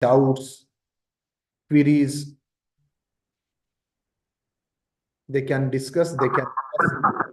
doubts, queries, they can discuss, they can discuss.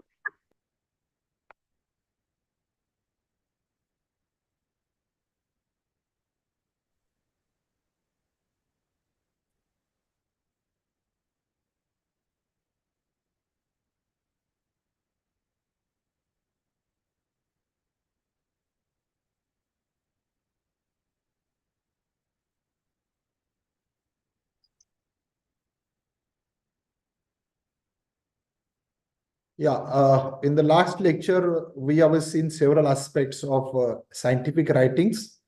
Yeah, in the last lecture, we have seen several aspects of scientific writings,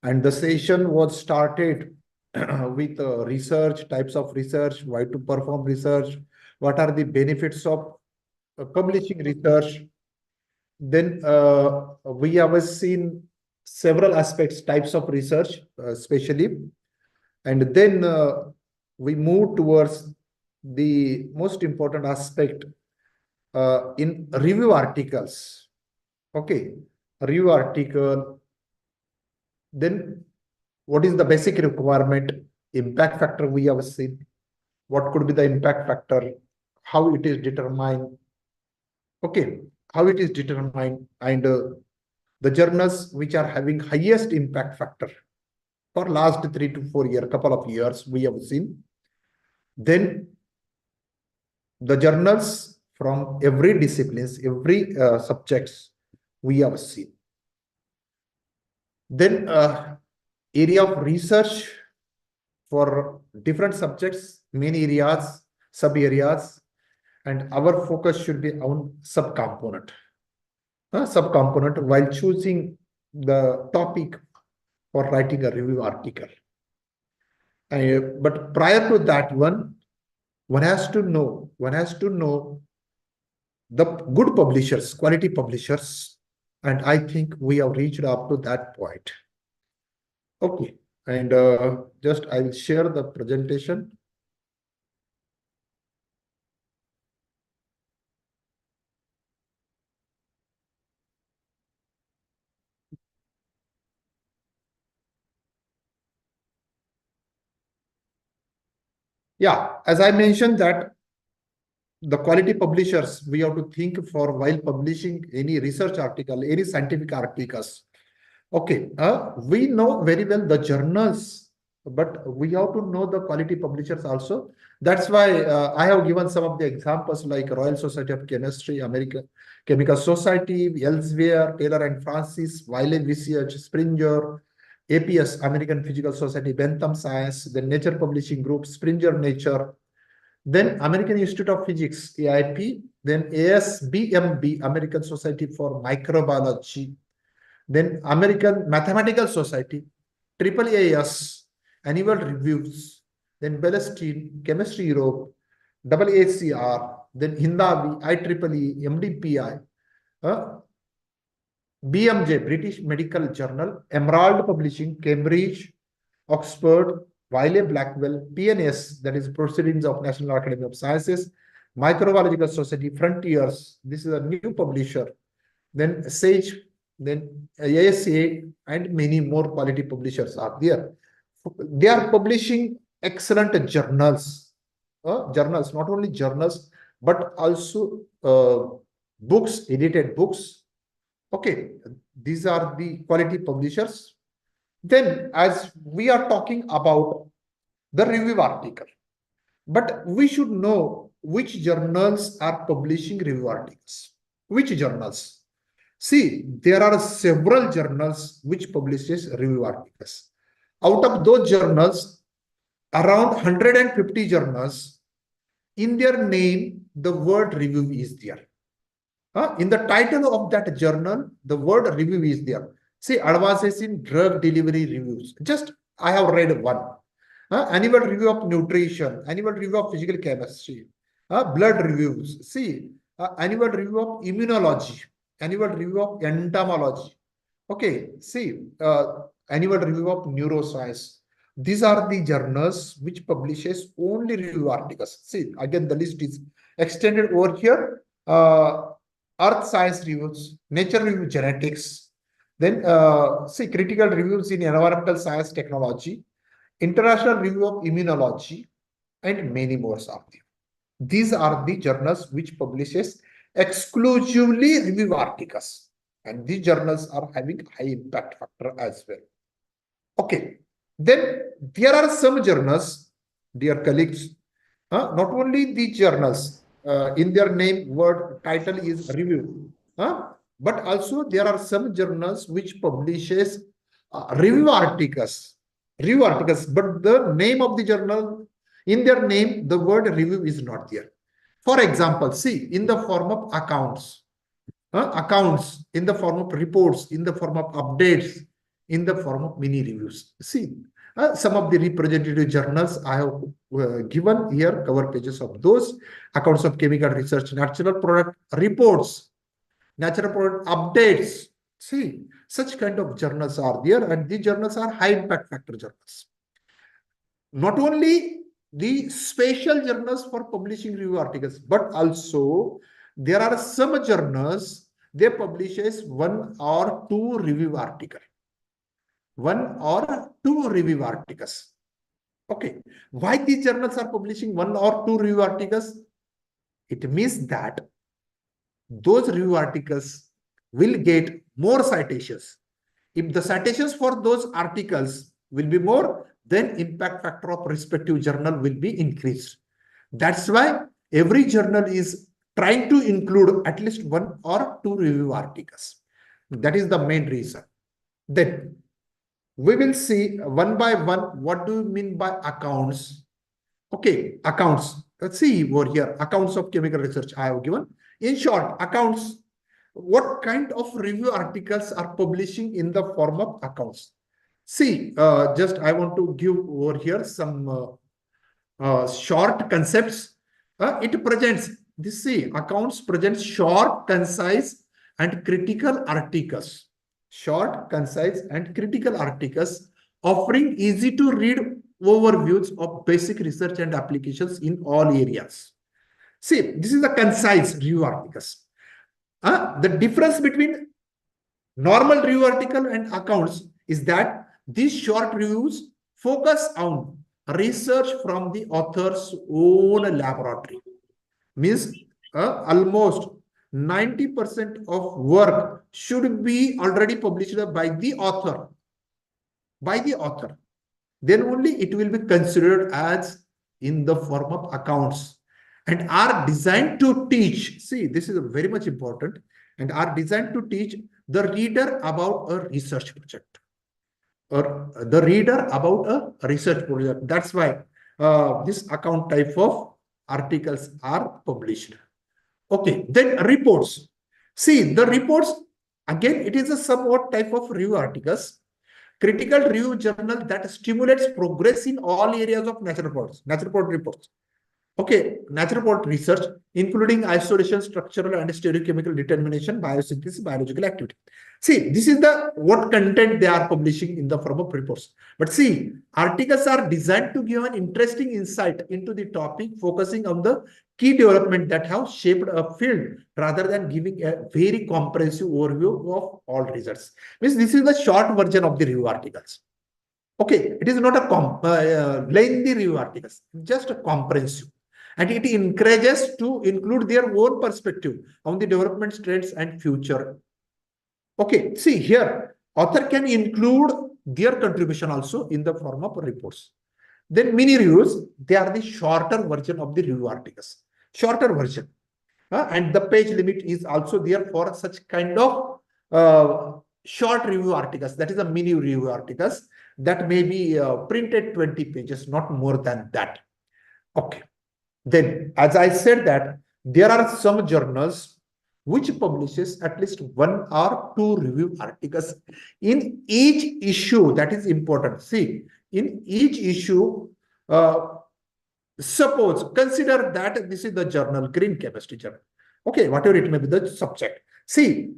and the session was started with research, types of research, why to perform research, what are the benefits of publishing research. Then we have seen several aspects, types of research, especially, and then we move towards the most important aspect in review articles. Okay, review article. Then what is the basic requirement? Impact factor we have seen. What could be the impact factor? How it is determined? Okay, how it is determined, and the journals which are having highest impact factor for last 3 to 4 years, couple of years we have seen. Then the journals from every disciplines, every subjects we have seen. Then area of research for different subjects, many areas, sub areas, and our focus should be on subcomponent. Subcomponent while choosing the topic for writing a review article. But prior to that one has to know the good publishers, quality publishers, and I think we have reached up to that point. Okay, and just I will share the presentation. Yeah, as I mentioned that the quality publishers, we have to think for while publishing any research article, any scientific articles. Okay, we know very well the journals, but we have to know the quality publishers also. That's why I have given some of the examples like Royal Society of Chemistry, American Chemical Society, elsewhere, Taylor and Francis, Wiley Research, Springer, APS, American Physical Society, Bentham Science, the Nature Publishing Group, Springer Nature, then American Institute of Physics, AIP, then ASBMB, American Society for Microbiology, then American Mathematical Society, AAAS, Annual Reviews, then Belestine, Chemistry Europe, AACR, then Hindavi, IEEE, MDPI, BMJ, British Medical Journal, Emerald Publishing, Cambridge, Oxford, Wiley Blackwell, PNS, that is Proceedings of National Academy of Sciences, Microbiological Society, Frontiers, this is a new publisher, then SAGE, then ASA, and many more quality publishers are there. They are publishing excellent journals, not only journals, but also books, edited books. Okay, these are the quality publishers. Then as we are talking about the review article, but we should know which journals are publishing review articles. Which journals? See, there are several journals which publishes review articles. Out of those journals, around 150 journals, in their name, the word review is there. In the title of that journal, the word review is there. See, advances in drug delivery reviews. Just I have read one. Annual review of nutrition, annual review of physical chemistry, blood reviews. See, annual review of immunology, annual review of entomology. Okay, see, annual review of neuroscience. These are the journals which publishes only review articles. See, again, the list is extended over here. Earth Science Reviews, Nature Review Genetics, then see critical reviews in environmental science technology, International Review of Immunology, and many more are there. These are the journals which publishes exclusively review articles, and these journals are having high impact factor as well. Okay, then there are some journals, dear colleagues, not only the journals, in their name word title is review, but also there are some journals which publishes review articles, but the name of the journal, in their name, the word review is not there. For example, see, in the form of accounts, in the form of reports, in the form of updates, in the form of mini reviews. See, some of the representative journals I have given here, cover pages of those: accounts of chemical research, natural product reports, natural product updates. See, such kind of journals are there, and these journals are high impact factor journals. Not only the special journals for publishing review articles, but also there are some journals, they publishes one or two review articles. One or two review articles. Okay. Why these journals are publishing one or two review articles? It means that those review articles will get more citations. If the citations for those articles will be more, then impact factor of respective journal will be increased. That's why every journal is trying to include at least one or two review articles. That is the main reason. Then we will see one by one, what do you mean by accounts? Okay, accounts. Let's see over here, accounts of chemical research I have given. In short, accounts, what kind of review articles are publishing in the form of accounts? See, just I want to give over here some short concepts. It presents, this see, accounts presents short, concise, and critical articles. Short, concise, and critical articles offering easy to read overviews of basic research and applications in all areas. See, this is a concise review articles. The difference between normal review article and accounts is that these short reviews focus on research from the author's own laboratory. Means almost 90% of work should be already published by the author. By the author. Then only it will be considered as in the form of accounts, and are designed to teach. See, this is very much important, and are designed to teach the reader about a research project, or the reader about a research project. That's why this account type of articles are published. Okay, then reports. See, the reports, again, it is a somewhat type of review articles. Critical review journal that stimulates progress in all areas of natural product reports. Okay, natural product research, including isolation, structural and stereochemical determination, biosynthesis, biological activity. See, this is the what content they are publishing in the form of reports. But see, articles are designed to give an interesting insight into the topic, focusing on the key development that have shaped a field, rather than giving a very comprehensive overview of all results. Means this is the short version of the review articles. Okay, it is not a lengthy review articles, just a comprehensive. And it encourages to include their own perspective on the development trends and future. Okay, see here, author can include their contribution also in the form of reports. Then mini reviews, they are the shorter version of the review articles. Shorter version. And the page limit is also there for such kind of short review articles. That is a mini review articles that may be printed 20 pages, not more than that. Okay. Then, as I said that there are some journals which publishes at least one or two review articles in each issue. That is important. See, in each issue, suppose, consider that this is the journal, Green Chemistry Journal. Okay, whatever it may be the subject. See,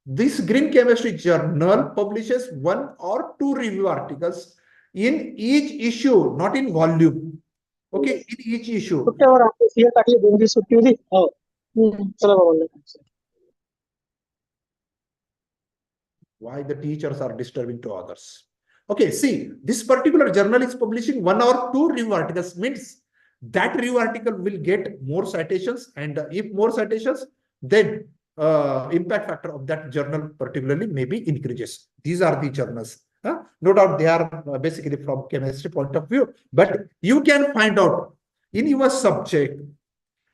this Green Chemistry Journal publishes one or two review articles in each issue, not in volume. Okay, in each issue. Why the teachers are disturbing to others? Okay, see, this particular journal is publishing 1 or 2 review articles, means that review article will get more citations, and if more citations, then impact factor of that journal particularly maybe increases. These are the journals. No doubt they are basically from chemistry point of view, but you can find out in your subject,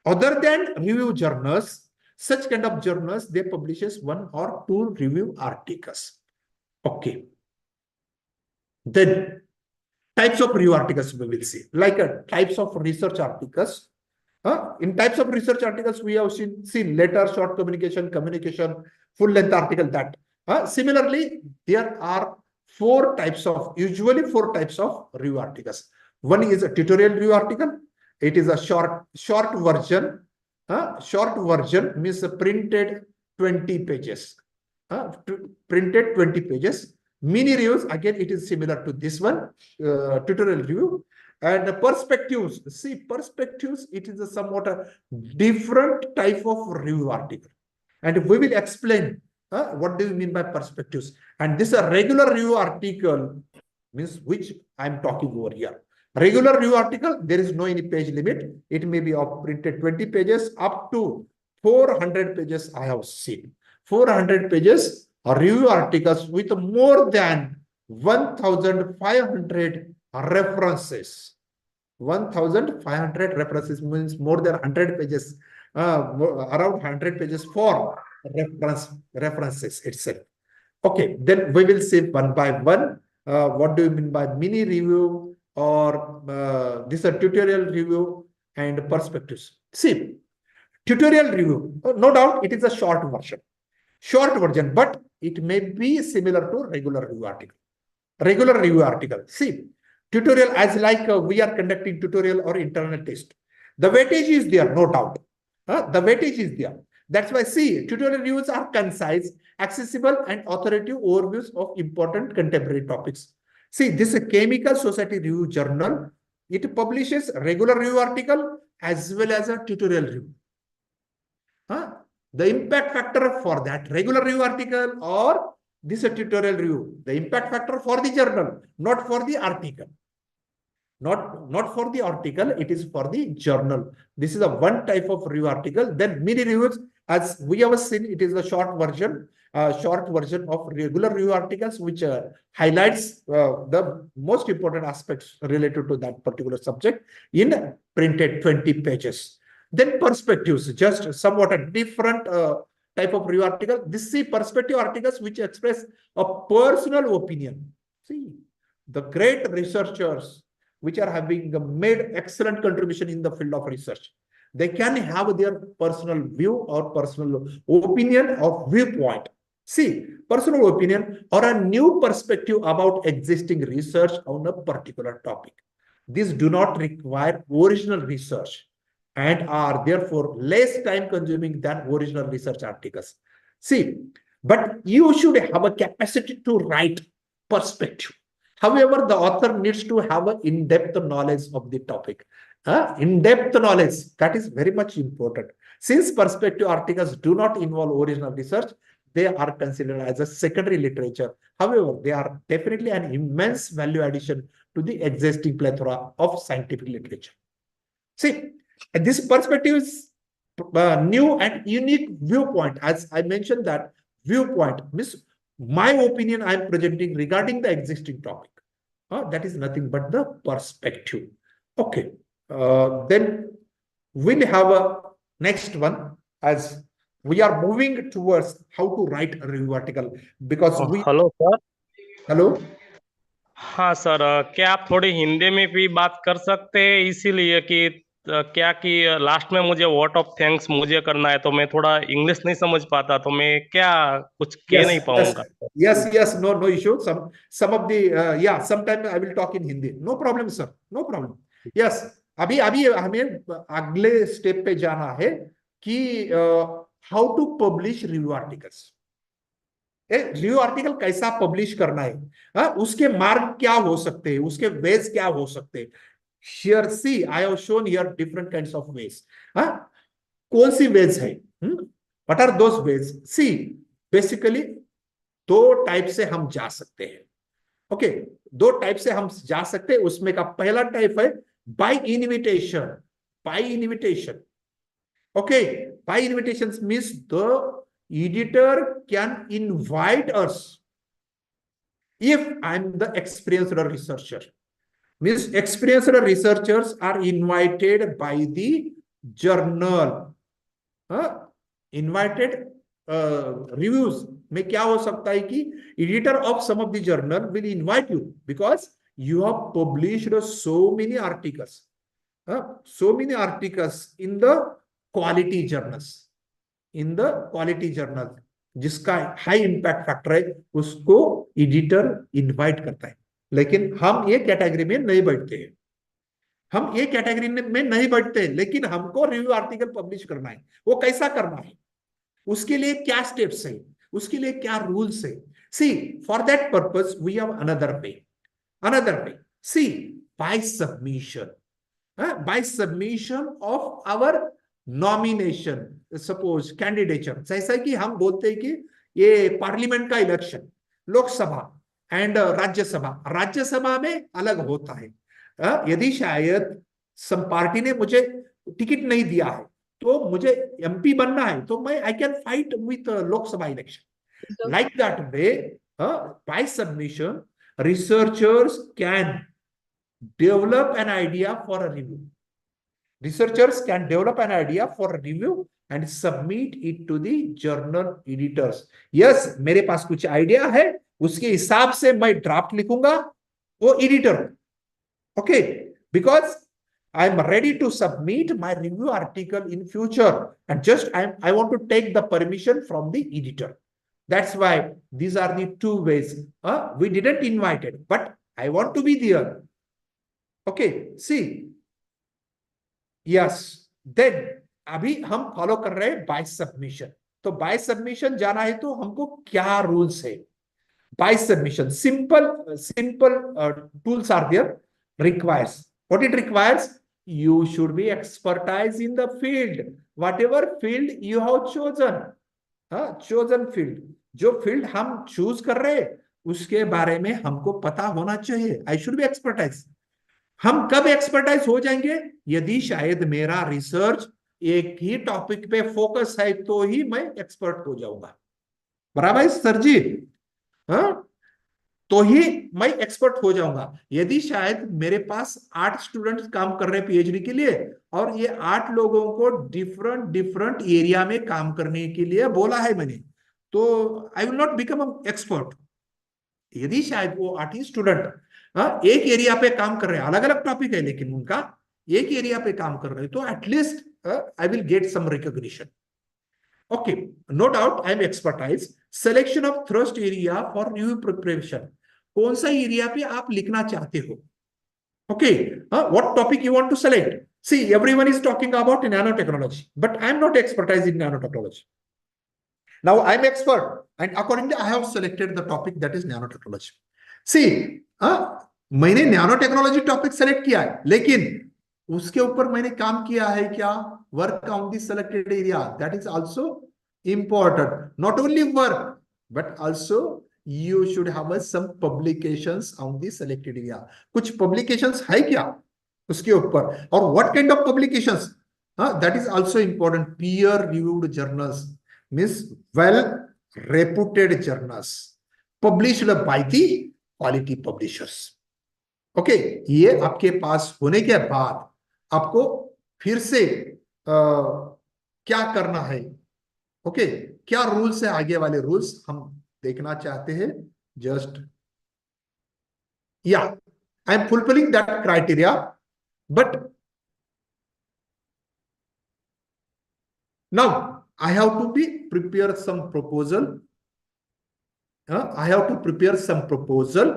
other than review journals, such kind of journals, they publishes 1 or 2 review articles. Okay. Then types of review articles we will see, like types of research articles. In types of research articles, we have seen letter, short communication, communication, full length article. That similarly, there are usually four types of review articles. One is a tutorial review article. It is a short version. Short version means printed 20 pages. Printed 20 pages. Mini reviews, again, it is similar to this one, tutorial review. And perspectives, see, perspectives, it is a somewhat a different type of review article. And we will explain what do you mean by perspectives. And this a regular review article means which I'm talking over here. Regular review article, there is no any page limit. It may be of printed 20 pages up to 400 pages I have seen. 400 pages review articles with more than 1,500 references. 1,500 references means more than 100 pages, around 100 pages for references itself. Okay, then we will see one by one. What do you mean by mini review or this a tutorial review and perspectives? See, tutorial review, no doubt it is a short version, but it may be similar to regular review article. Regular review article. See, tutorial as like we are conducting tutorial or internal test. The weightage is there, no doubt. The weightage is there. That's why, see, tutorial reviews are concise, accessible, and authoritative overviews of important contemporary topics. See, this is a Chemical Society Review Journal. It publishes regular review article as well as a tutorial review. The impact factor for that regular review article or this a tutorial review, the impact factor for the journal, not for the article. Not for the article, it is for the journal. This is a one type of review article. Then mini reviews, as we have seen, it is a short version of regular review articles, which highlights the most important aspects related to that particular subject in printed 20 pages. Then perspectives, just somewhat a different type of review article. This is perspective articles which express a personal opinion. See, the great researchers which are having made excellent contribution in the field of research, they can have their personal view or personal opinion or viewpoint. See, personal opinion or a new perspective about existing research on a particular topic. These do not require original research and are therefore less time consuming than original research articles. See, but you should have a capacity to write perspective. However, the author needs to have an in-depth knowledge of the topic. In-depth knowledge, that is very much important. Since perspective articles do not involve original research, they are considered as a secondary literature. However, they are definitely an immense value addition to the existing plethora of scientific literature. See, this perspective is new and unique viewpoint. As I mentioned, that viewpoint means my opinion I am presenting regarding the existing topic. That is nothing but the perspective. Okay. Then we'll have a next one as we are moving towards how to write a review article because we. Hello sir. Hello. हाँ sir, क्या आप थोड़ी हिंदी में भी बात कर सकते हैं, इसीलिए कि क्या कि लास्ट में मुझे वोट ऑफ थैंक्स मुझे करना है, तो मैं थोड़ा इंग्लिश नहीं समझ पाता, तो मैं क्या कुछ कह नहीं पाऊंगा. Yes, no issue. Some of the yeah, sometime I will talk in Hindi. No problem, sir. No problem. Yes, अभी हमें अगले स्टेप पे जाना है कि how to publish review articles. Review article कैसा पब्लिश करना है, उसके मार्ग क्या हो सकते हैं, उसके वेज क्या हो सकते हैं. Here, see, I have shown here different kinds of ways. कौन सी वेज है? What are those ways? See, basically 2 type से हम जा सकते हैं. ओके, दो टाइप से हम जा सकते हैं उसमें का पहला टाइप है by invitation. By invitation, okay, by invitation means the editor can invite us if I'm the experienced researcher. Means experienced researchers are invited by the journal. Invited reviews में क्या हो सकता है कि editor of some of the journal will invite you because you have published so many articles, so many articles in the quality journals, in the quality journal जिसका high impact factor है उसको editor invite करता है। लेकिन हम ये category में नहीं बैठते हैं, हम ये कैटेगरी में नहीं बैठते, लेकिन हमको रिव्यू आर्टिकल पब्लिश करना है। वो कैसा करना है, उसके लिए क्या स्टेप्स है, उसके लिए क्या रूल्स है। See for that purpose we have another way, another way. See by submission, by submission of our nomination, suppose candidature. जैसा कि हम बोलते हैं कि ये पार्लियामेंट का इलेक्शन, लोकसभा एंड राज्यसभा, राज्यसभा में अलग होता है। यदि शायद सम पार्टी ने मुझे टिकट नहीं दिया है तो मुझे एमपी बनना है तो मैं I can fight with Lok Sabha election. Like that way by submission researchers can develop an idea for a review. Researchers can develop an idea for a review and submit it to the journal editors. Yes, मेरे पास कुछ idea है, उसके हिसाब से मैं draft लिखूंगा, वो editor, okay, because I am ready to submit my review article in future and just I want to take the permission from the editor. That's why these are the two ways. We didn't invite it, but I want to be there. Okay see yes, then अभी हम follow कर रहे हैं by submission. तो by submission जाना है तो हमको क्या रूल्स है। By submission simple tools are there, requires what it requires, you should be expertise in the field, whatever field you have chosen, chosen field, जो फील्ड हम चूज कर रहे हैं उसके बारे में हमको पता होना चाहिए। I should be expertise. हम कब एक्सपर्टाइज हो जाएंगे, यदि शायद मेरा रिसर्च एक ही टॉपिक पे फोकस है तो ही मैं एक्सपर्ट हो जाऊंगा। बराबर है सर जी, हाँ, तो ही मैं एक्सपर्ट हो जाऊंगा। यदि शायद मेरे पास 8 स्टूडेंट्स काम कर रहे हैं पीएचडी के लिए और ये 8 लोगों को डिफरेंट डिफरेंट एरिया में काम करने के लिए बोला है मैंने, तो I will not become expert. यदि शायद वो 8 ही स्टूडेंट एक एरिया पे काम कर रहे हैं, अलग अलग टॉपिक है लेकिन उनका एक एरिया पे काम कर रहे हैं, तो at least I will get some recognition. Okay, no doubt I am expertise. Selection of thrust area for review preparation, कौन सा एरिया पे आप लिखना चाहते हो। Okay, what topic you want to select. See everyone is talking about nano technology, but I am not expertise in nano technology. Now I am expert and accordingly I have selected the topic that is nanotechnology. See, मैंने nano technology topic select किया है, लेकिन उसके ऊपर मैंने काम किया है क्या, work on the selected area, that is also important. Not only work but also you should have some publications on the selected area. कुछ पब्लिकेशंस है क्या उसके ऊपर, और what kind of publications, that is also important. Peer reviewed journals means well reputed journals published by the quality publishers. Okay, ये आपके पास होने के बाद आपको फिर से क्या करना है, ओके, क्या रूल्स है, आगे वाले रूल्स हम देखना चाहते हैं। जस्ट या I am fulfilling that criteria, but now I have to prepare some proposal. I have to prepare some proposal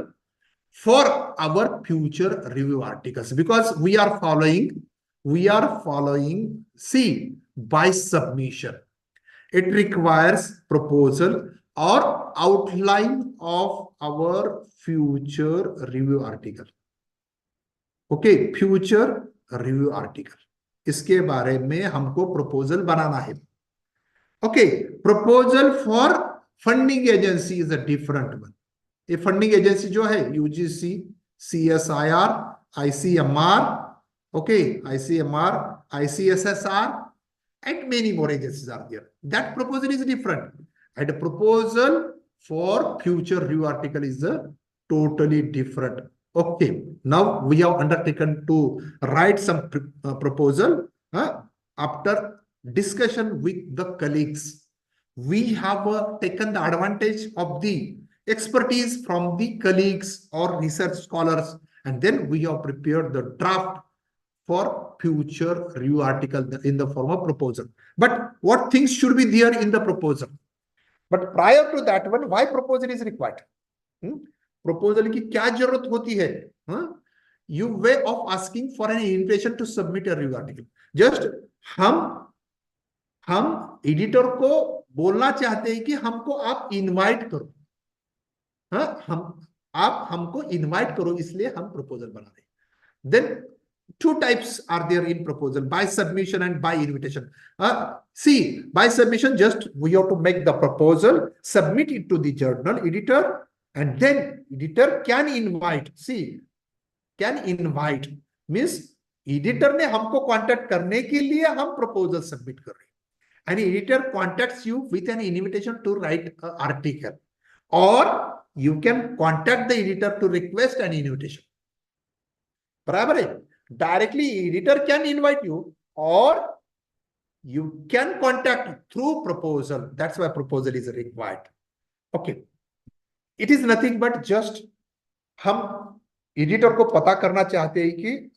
for our future review articles because we are following, see, by submission. It requires proposal or outline of our future review article. Okay, future review article. इसके बारे में हमको proposal बनाना है। Okay, proposal for funding agency is a different one. ये funding agency जो है UGC, CSIR, ICMR, okay, ICMR, ICSSR, and many more agencies are there. That proposal is different, and a proposal for future review article is totally different. Okay, now we have undertaken to write some proposal after discussion with the colleagues. We have taken the advantage of the expertise from the colleagues or research scholars, and then we have prepared the draft for future review article in the form of proposal. But what things should be there in the proposal? But prior to that one, why proposal is required? Proposal की क्या जरूरत होती है? You way of asking for an invitation to submit a review article. Just हम editor को बोलना चाहते हैं कि हमको आप इनवाइट करो, आप हमको इनवाइट करो, इसलिए हम प्रपोजल बना रहे हैं. Then two types are there in proposal: by submission and by invitation. See, by submission, just we have to make the proposal, submit it to the journal editor, and then editor can invite. See, can invite means editor ने हमको contact करने के लिए हम proposal submit कर रहे हैं. And editor contacts you with an invitation to write an article, or you can contact the editor to request an invitation. बराबर है? Directly editor can invite you, or you can contact through proposal. That's why proposal is required. Okay, it is nothing but just हम editor को पता करना चाहते हैं कि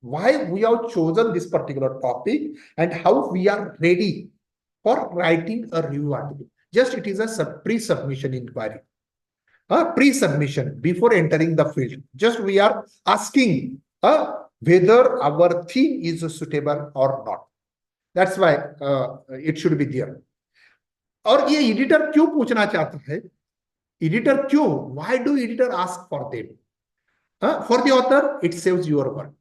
why we have chosen this particular topic and how we are ready for writing a review article. Just it is a pre-submission inquiry. Pre-submission before entering the field. Just we are asking whether our theme is suitable or not. That's why it should be there. और ये editor क्यों पूछना चाहता है? Editor क्यों? Why do editor ask for them? For the author, it saves your work.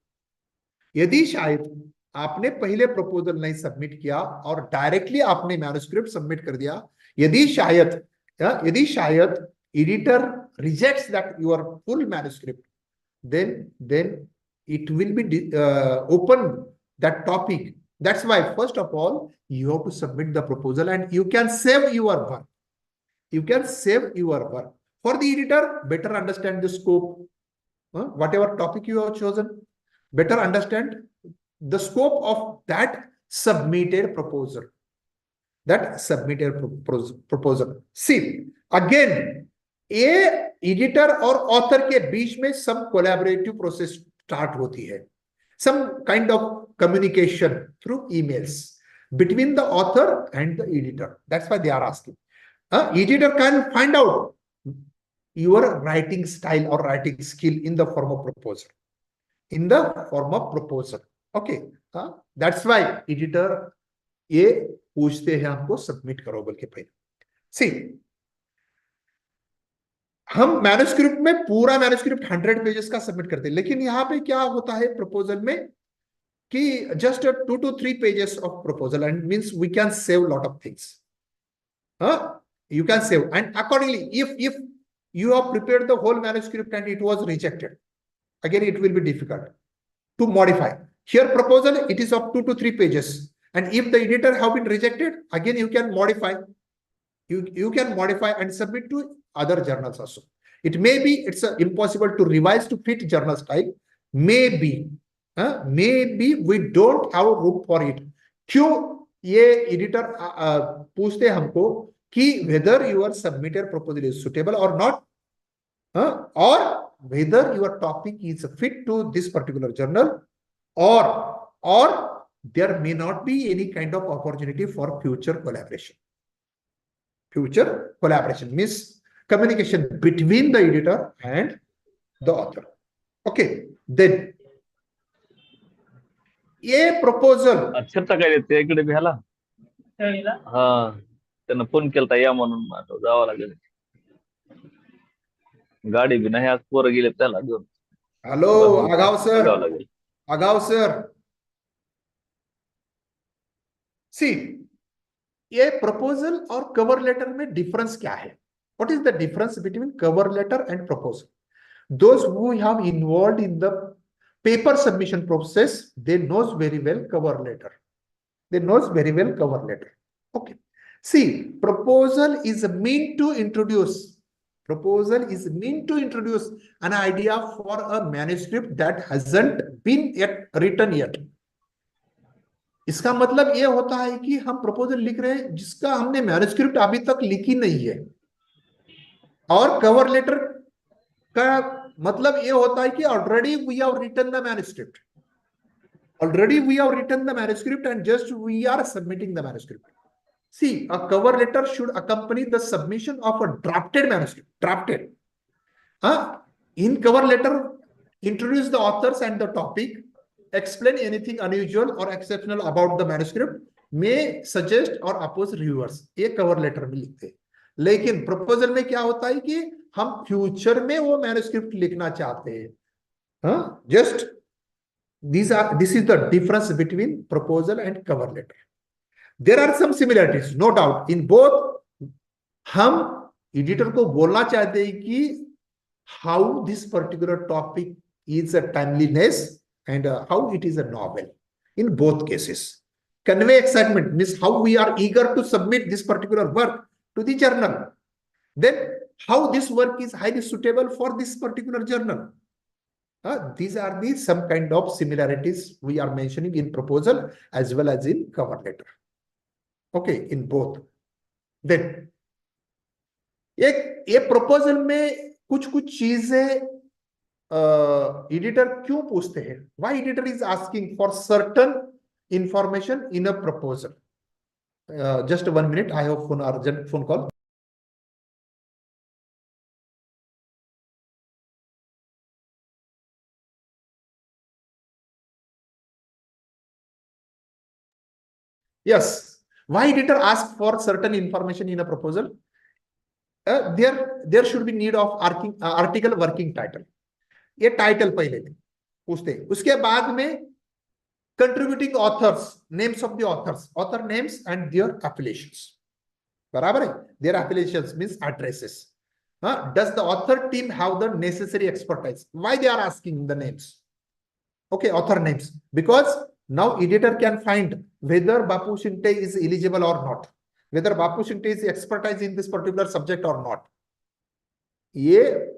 यदि शायद आपने पहले प्रपोजल नहीं सबमिट किया और डायरेक्टली आपने मैन्युस्क्रिप्ट सबमिट कर दिया, यदि शायद editor rejects that your full manuscript, then it will be open that topic. That's why first of all you have to submit the proposal, and you can save your work. You can save your work. For the editor, better understand the scope, whatever topic you have chosen, better understand the scope of that submitted proposal. Proposal. See, again, a editor or author के बीच में some collaborative process start होती है. Some kind of communication through emails between the author and the editor. That's why they are asking. Editor can find out your writing style or writing skill in the form of proposal. In the form of proposal. Okay. That's why editor ये पूछते हैं हमको submit करो बोल के पहले. See, हम manuscript में पूरा मैन्युस्क्रिप्ट 100 पेजेस का सबमिट करते हैं, लेकिन यहाँ पे क्या होता है प्रपोजल में कि just 2 to 3 pages of proposal, and means we can save lot of things. You can save, and accordingly, if you have prepared the whole manuscript and it was rejected, again it will be difficult to modify. Here proposal, it is of 2 to 3 pages, and if the editor have been rejected, again you can modify. You can modify and submit to other journals also. It may be it's impossible to revise to fit journal style. Maybe we don't have room for it. क्यों ये editor पूछते हमको कि whether your submitted proposal is suitable or not, or whether your topic is fit to this particular journal, or there may not be any kind of opportunity for future collaboration. Future collaboration means communication between the editor and the author. Okay, then ये proposal अक्षरता काय देते इकडे भ्याला हा त्यांना phone केलता या म्हणून आता जावं लागेल. गाडी बी नाही आज पोरं गेले त्याला घेऊन. हेलो आगाव सर, आगाव सर. सी, ये प्रपोजल और कवर लेटर में डिफरेंस क्या है? What is the difference between cover letter and proposal? Those who have involved in the paper submission process, they knows very well cover letter. They knows very well cover letter. Okay. See, proposal is meant to introduce. Proposal is meant to introduce an idea for a manuscript that hasn't been yet written yet. इसका मतलब ये होता है कि हम proposal लिख रहे हैं जिसका हमने मैन्युस्क्रिप्ट अभी तक लिखी नहीं है. और कवर लेटर का मतलब ये होता है कि already we have written the manuscript. Already we have written the manuscript and just we are submitting the manuscript. See, a cover letter should accompany the submission of a drafted manuscript. Drafted. In cover letter, introduce the authors and the topic, explain anything unusual or exceptional about the manuscript, may suggest or oppose reviewers. ये cover letter में लिखते हैं. लेकिन proposal में क्या होता है कि हम future में वो manuscript लिखना चाहते हैं. Just this is the difference between proposal and cover letter. There are some similarities, no doubt. In both, हम editor को बोलना चाहते हैं कि how this particular topic is a timeliness and how it is a novel. In both cases, convey excitement means how we are eager to submit this particular work to the journal. Then how this work is highly suitable for this particular journal. These are the some kind of similarities we are mentioning in proposal as well as in cover letter. Okay, in both. Then ये proposal में कुछ चीजें editor क्यों पूछते हैं? Why editor is asking for certain information in a proposal? Just 1 minute, I have urgent phone call. Yes. Why editor ask for certain information in a proposal? There should be need of article working title. ये title पहले पूछते हैं. उसके बाद में contributing authors, names of the authors, author names and their affiliations. बराबर है? Their affiliations means addresses. Does the author team have the necessary expertise? Why they are asking the names? Okay, author names. Because now editor can find whether Bapu Shingate is eligible or not, whether Bapu Shingate is expertise in this particular subject or not. ये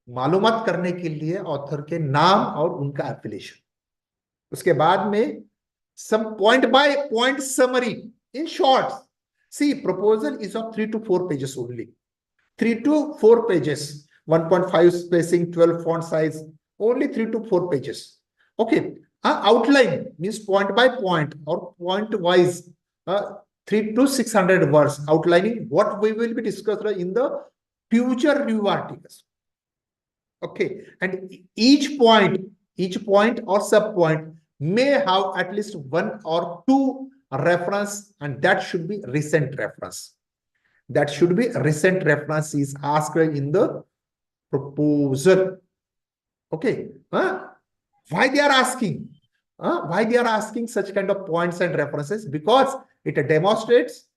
मालूमात करने के लिए author के नाम और उनका affiliation. उसके बाद में some point by point summary in short. See, proposal is of 3 to 4 pages only. 3 to 4 pages, 1.5 spacing, 12 font size, only 3 to 4 pages. Okay. Outline means point by point or point wise, 300 to 600 words outlining what we will be discussed in the future review articles. Okay, and each point or sub point may have at least 1 or 2 reference, and that should be recent reference. That should be recent reference is asked in the proposal. Okay, why they are asking? Why they are asking such kind of points and references? Because it demonstrates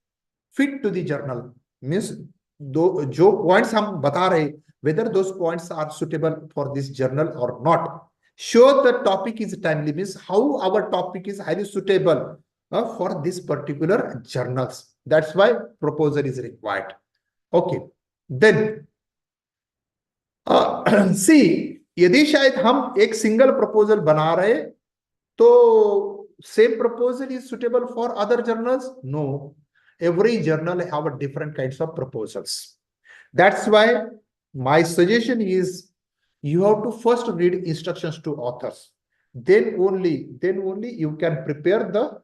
fit to the journal. Means जो points हम बता रहे, whether those points are suitable for this journal or not. Show the topic is timely means how our topic is highly suitable for this particular journals. That's why proposal is required. Okay, then see, यदि शायद हम एक single proposal बना रहे तो same proposal is suitable for other journals? No. Every journal have a different kinds of proposals. That's why my suggestion is you have to first read instructions to authors. Then only you can prepare the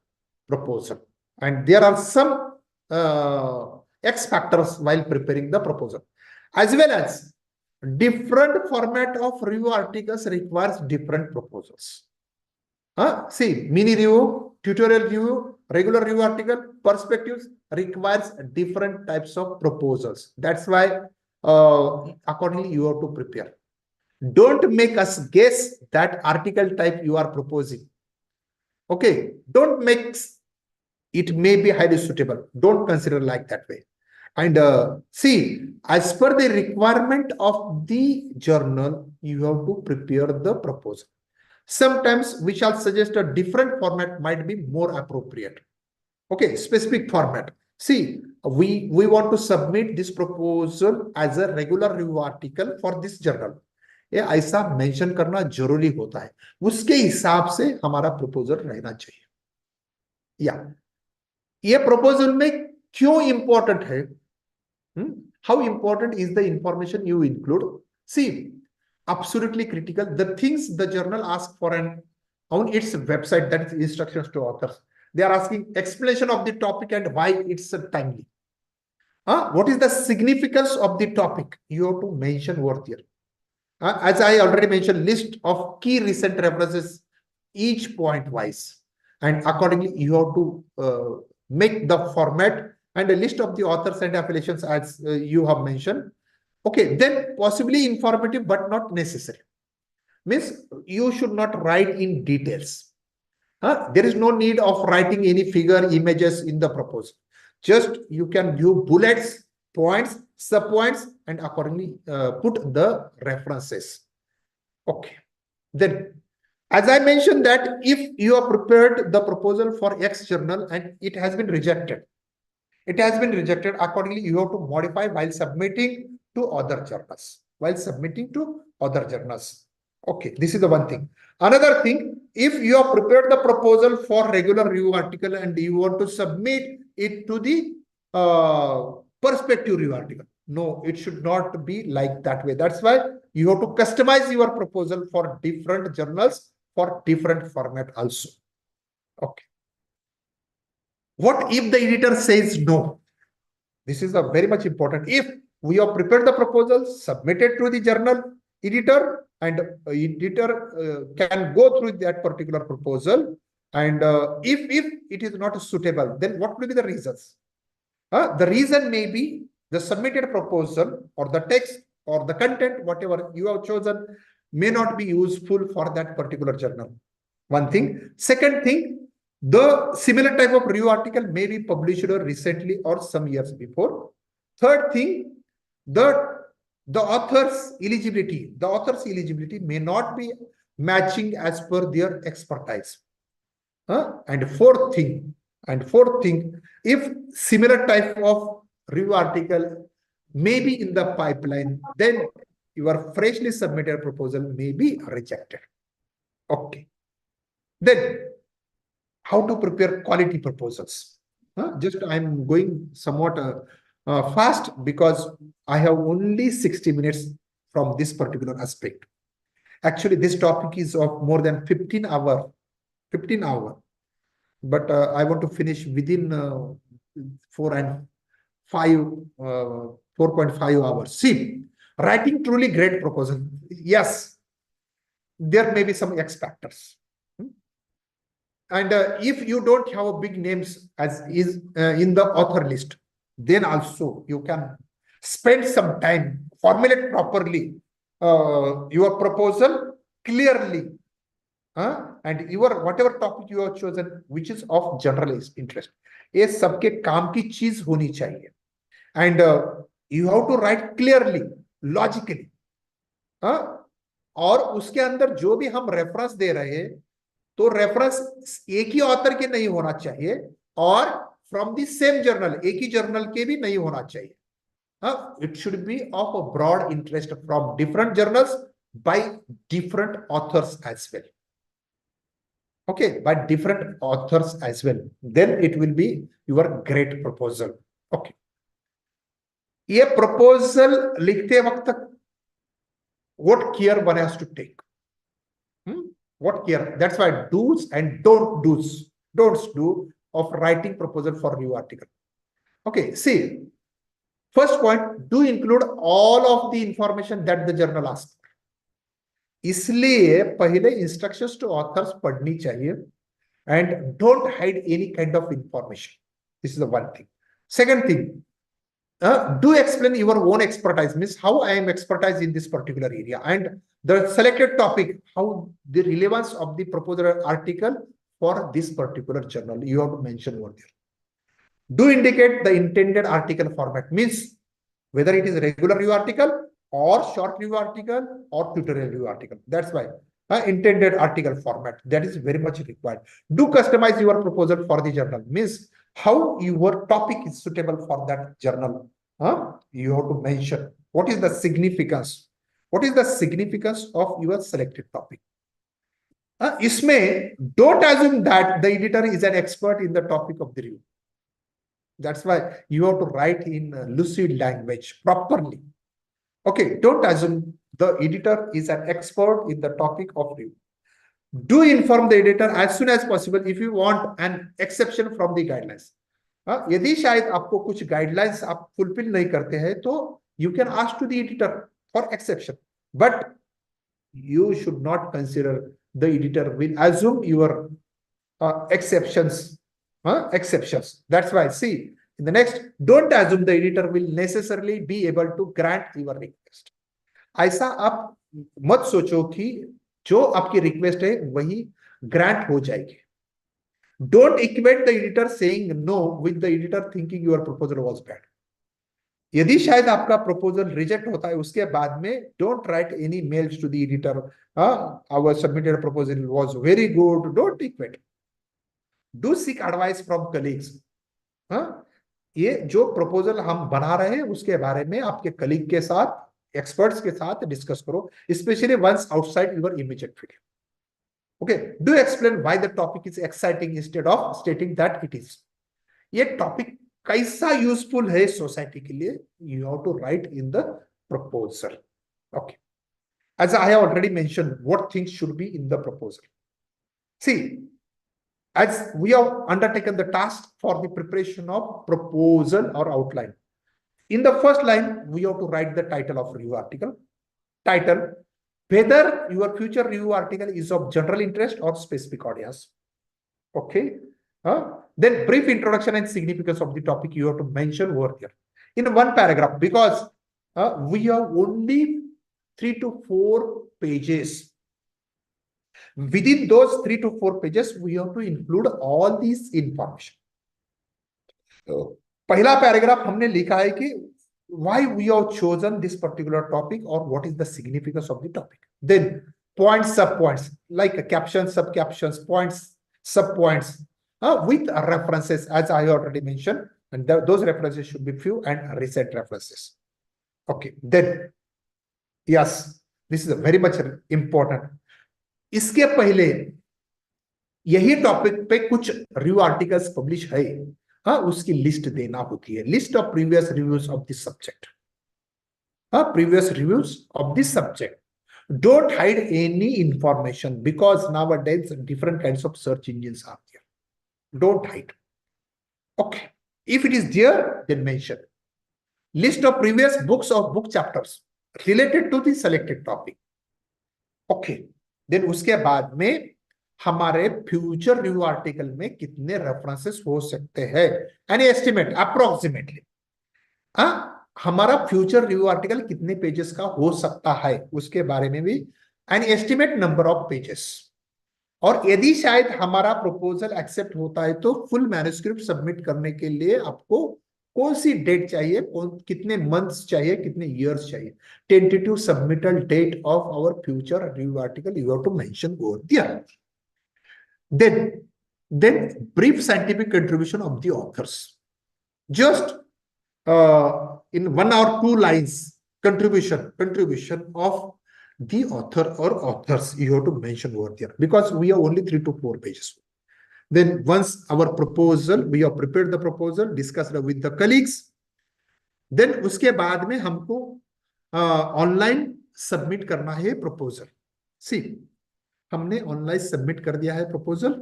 proposal. And there are some X factors while preparing the proposal. As well as different format of review articles requires different proposals. See, mini review, tutorial review, regular review article, perspectives requires different types of proposals. That's why accordingly you have to prepare. Don't make us guess that article type you are proposing. Okay, don't make it may be highly suitable. Don't consider like that way. And see, as per the requirement of the journal, you have to prepare the proposal. Sometimes we shall suggest a different format might be more appropriate. Okay, specific format. See, we want to submit this proposal as a regular review article for this journal. ये ऐसा mention करना जरूरी होता है, उसके हिसाब से हमारा प्रपोजल रहना चाहिए। या ये प्रपोजल में क्यों इंपॉर्टेंट है? How important is the information you include? See, absolutely critical. The things the journal asks for on its website, that is instructions to authors. They are asking explanation of the topic and why it's timely. What is the significance of the topic? You have to mention over here. As I already mentioned, list of key recent references, each point wise. And accordingly, you have to make the format and a list of the authors and affiliations as you have mentioned. Okay, then possibly informative, but not necessary. Means you should not write in details. There is no need of writing any figure images in the proposal. Just you can give bullets, points, subpoints, and accordingly put the references. Okay. Then, as I mentioned that if you have prepared the proposal for X journal and it has been rejected, accordingly you have to modify while submitting to other journals. Okay, this is the one thing. Another thing, if you have prepared the proposal for regular review article and you want to submit it to the perspective review article, no, it should not be like that way. That's why you have to customize your proposal for different journals for different format also. Okay. What if the editor says no? This is a very much important. If we have prepared the proposal, submitted to the journal editor, and editor can go through that particular proposal, and if it is not suitable, then what will be the reasons? The reason may be the submitted proposal or the text or the content, whatever you have chosen, may not be useful for that particular journal. One thing. Second thing, the similar type of review article may be published recently or some years before. Third thing, the author's eligibility may not be matching as per their expertise. And fourth thing, if similar type of review article may be in the pipeline, then your freshly submitted proposal may be rejected. Okay. Then, how to prepare quality proposals? Just I'm going somewhat fast because I have only 60 minutes from this particular aspect. Actually, this topic is of more than 15 hours. But I want to finish within 4.5 hours. See, writing truly great proposal. Yes, there may be some X factors. And if you don't have big names as is in the author list, then also you can spend some time, formulate properly your proposal clearly, and your whatever topic you have chosen, which is of general interest. ये सबके काम की चीज होनी चाहिए, and you have to write clearly, logically. और उसके अंदर जो भी हम रेफरेंस दे रहे हैं, तो रेफरेंस एक ही ऑथर के नहीं होना चाहिए और फ्रॉम द सेम जर्नल, एक ही जर्नल के भी नहीं होना चाहिए. It should be of a broad interest from different journals by different authors as well. Okay, by different authors as well. Then it will be your great proposal. Okay. ये proposal लिखते वक्त what care one has to take? What care? That's why do's and don'ts do of writing proposal for review article. Okay, see, first point, do include all of the information that the journal asks. इसलिए पहले instructions to authors पढ़नी चाहिए and don't hide any kind of information. This is the one thing. Second thing, do explain your own expertise, means how I am expertise in this particular area, and the selected topic, how the relevance of the proposal article for this particular journal, you have to mention over there. Do indicate the intended article format, means whether it is regular review article or short review article or tutorial review article. That's why intended article format, that is very much required. Do customize your proposal for the journal, means how your topic is suitable for that journal. You have to mention what is the significance, what is the significance of your selected topic. इसमें don't assume that the editor is an expert in the topic of the review. That's why you have to write in lucid language properly. Okay, don't assume the editor is an expert in the topic of review. Do inform the editor as soon as possible if you want an exception from the guidelines. यदि शायद आपको कुछ guidelines आप fulfil नहीं करते हैं तो you can ask to the editor for exception, but you should not consider the editor will assume your exceptions. That's why, see, in the next, don't assume the editor will necessarily be able to grant your request. ऐसा आप मत सोचो कि जो आपकी request है वही grant हो जाएगी. Don't equate the editor saying no with the editor thinking your proposal was bad. यदि शायद आपका proposal reject होता है उसके बाद में don't write any mails to the editor. Our submitted proposal was very good. Don't equate. Do seek advice from colleagues. ये जो proposal हम बना रहे हैं उसके बारे में आपके colleague के साथ, experts के साथ discuss करो, especially once outside your immediate field. Okay, do explain why the topic is exciting instead of stating that it is. ये topic कैसा यूजफुल है सोसाइटी के लिए, you have to write in the proposal. Okay, as I have already mentioned what things should be in the proposal. See, as we have undertaken the task for the preparation of proposal or outline, in the first line we have to write the title of review article, title, whether your future review article is of general interest or specific audience. Okay, then brief introduction and significance of the topic you have to mention over here in one paragraph, because we have only 3 to 4 pages. Within those 3 to 4 pages we have to include all these information. पहला paragraph हमने लिखा है कि why we have chosen this particular topic or what is the significance of the topic. Then points, sub points, like captions, sub captions, points, sub points, with references, as I already mentioned, and those references should be few and recent references. Okay, then yes, this is a very much important. इसके पहले यही topic पे कुछ review articles publish है, उसकी list देना होती है, list of previous reviews of this subject, previous reviews of this subject. Don't hide any information because nowadays different kinds of search engines are there. Don't hide. Okay, if it is there, then mention. List of previous books or book chapters related to the selected topic. Okay, then उसके बाद में हमारे future review article में कितने references हो सकते हैं, any estimate approximately. हमारा फ्यूचर रिव्यू आर्टिकल कितने पेजेस का हो सकता है उसके बारे में भी any estimate number of pages. और यदि शायद हमारा प्रपोजल एक्सेप्ट होता है तो फुल मैन्युस्क्रिप्ट सबमिट करने के लिए आपको कौन सी डेट चाहिए, कितने मंथ्स चाहिए, कितने इयर्स चाहिए. Tentative submittal date of our future review article you have to mention over there. Then brief scientific contribution of the authors. Just in 1 or 2 lines contribution of the author or authors you have to mention over there, because we have only 3 to 4 pages. Then once our proposal, we have prepared the proposal, discussed with the colleagues, then उसके बाद में हमको online submit करना है proposal. सी, हमने online submit कर दिया है proposal,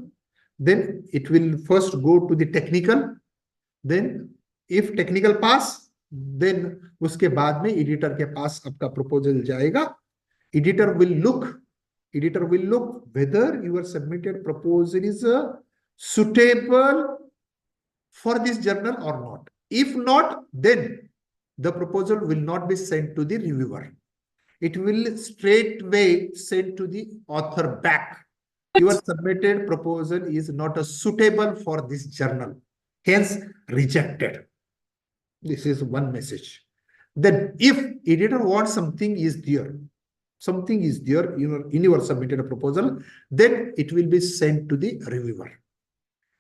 then it will first go to the technical, then if technical pass, then उसके बाद में एडिटर के पास आपका प्रपोजल जाएगा. Editor will look whether your submitted proposal is suitable for this journal or not. If not, then the proposal will not be sent to the reviewer. It will straightway send to the author back. Your submitted proposal is not suitable for this journal. hence rejected. This is one message. Then if editor wants something is there in your submitted proposal, then it will be sent to the reviewer.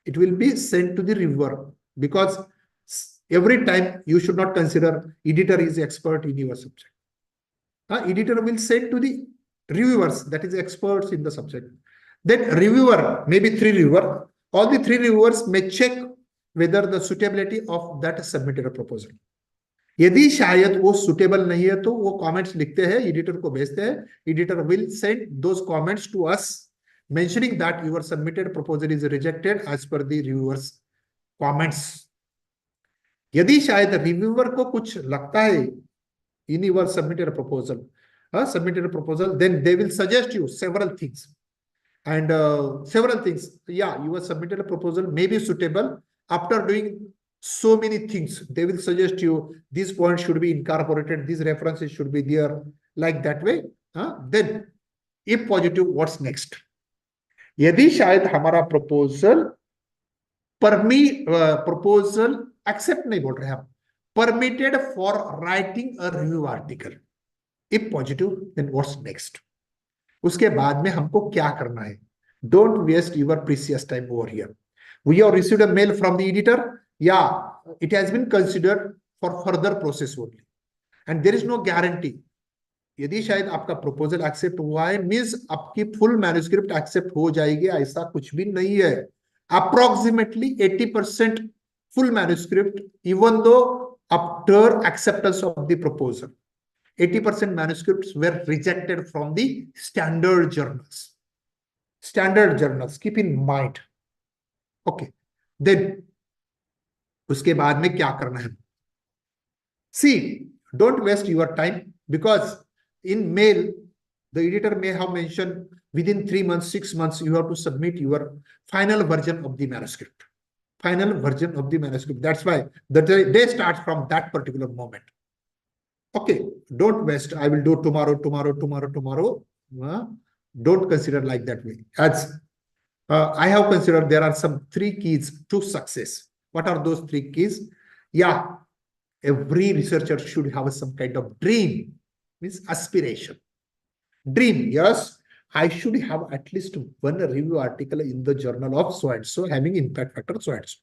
It will be sent to the reviewer, because every time you should not consider editor is expert in your subject. Editor will send to the reviewers, that is experts in the subject. Then reviewer, maybe 3 reviewer, all the 3 reviewers may check whether the suitability of that submitted proposal. यदि शायद वो suitable नहीं है तो वो comments लिखते हैं, editor को भेजते हैं, editor will send those comments to us mentioning that your submitted proposal is rejected as per the reviewers comments. यदि शायद रिव्यूअर को कुछ लगता है in your submitted proposal, then they will suggest you several things. And yeah, your submitted proposal may be suitable. After doing so many things, they will suggest you these points should be incorporated, these references should be there, like that way. Then if positive, what's next? यदि शायद हमारा proposal accept नहीं बोल रहे हम, permitted for writing a review article, if positive, then what's next? उसके बाद में हमको क्या करना है? Don't waste your precious time over here. We have received a mail from the editor. Yeah, it has been considered for further process only, and there is no guarantee. यदि शायद आपका proposal accept हुआ है, means आपकी full manuscript accept हो जाएगी, ऐसा कुछ भी नहीं है. Approximately 80% full manuscript, even though after acceptance of the proposal, 80% manuscripts were rejected from the standard journals. Standard journals, keep in mind. Okay, then उसके बाद में क्या करना है? See, don't waste your time, because in mail, the editor may have mentioned within 3 months, 6 months, you have to submit your final version of the manuscript. Final version of the manuscript. That's why the day starts from that particular moment. Okay, don't waste. I will do tomorrow. Don't consider like that way. As I have considered, there are some 3 keys to success. What are those 3 keys? Yeah, every researcher should have some kind of dream, means aspiration. Dream, yes, I should have at least one review article in the journal of so and so having impact factor so and so.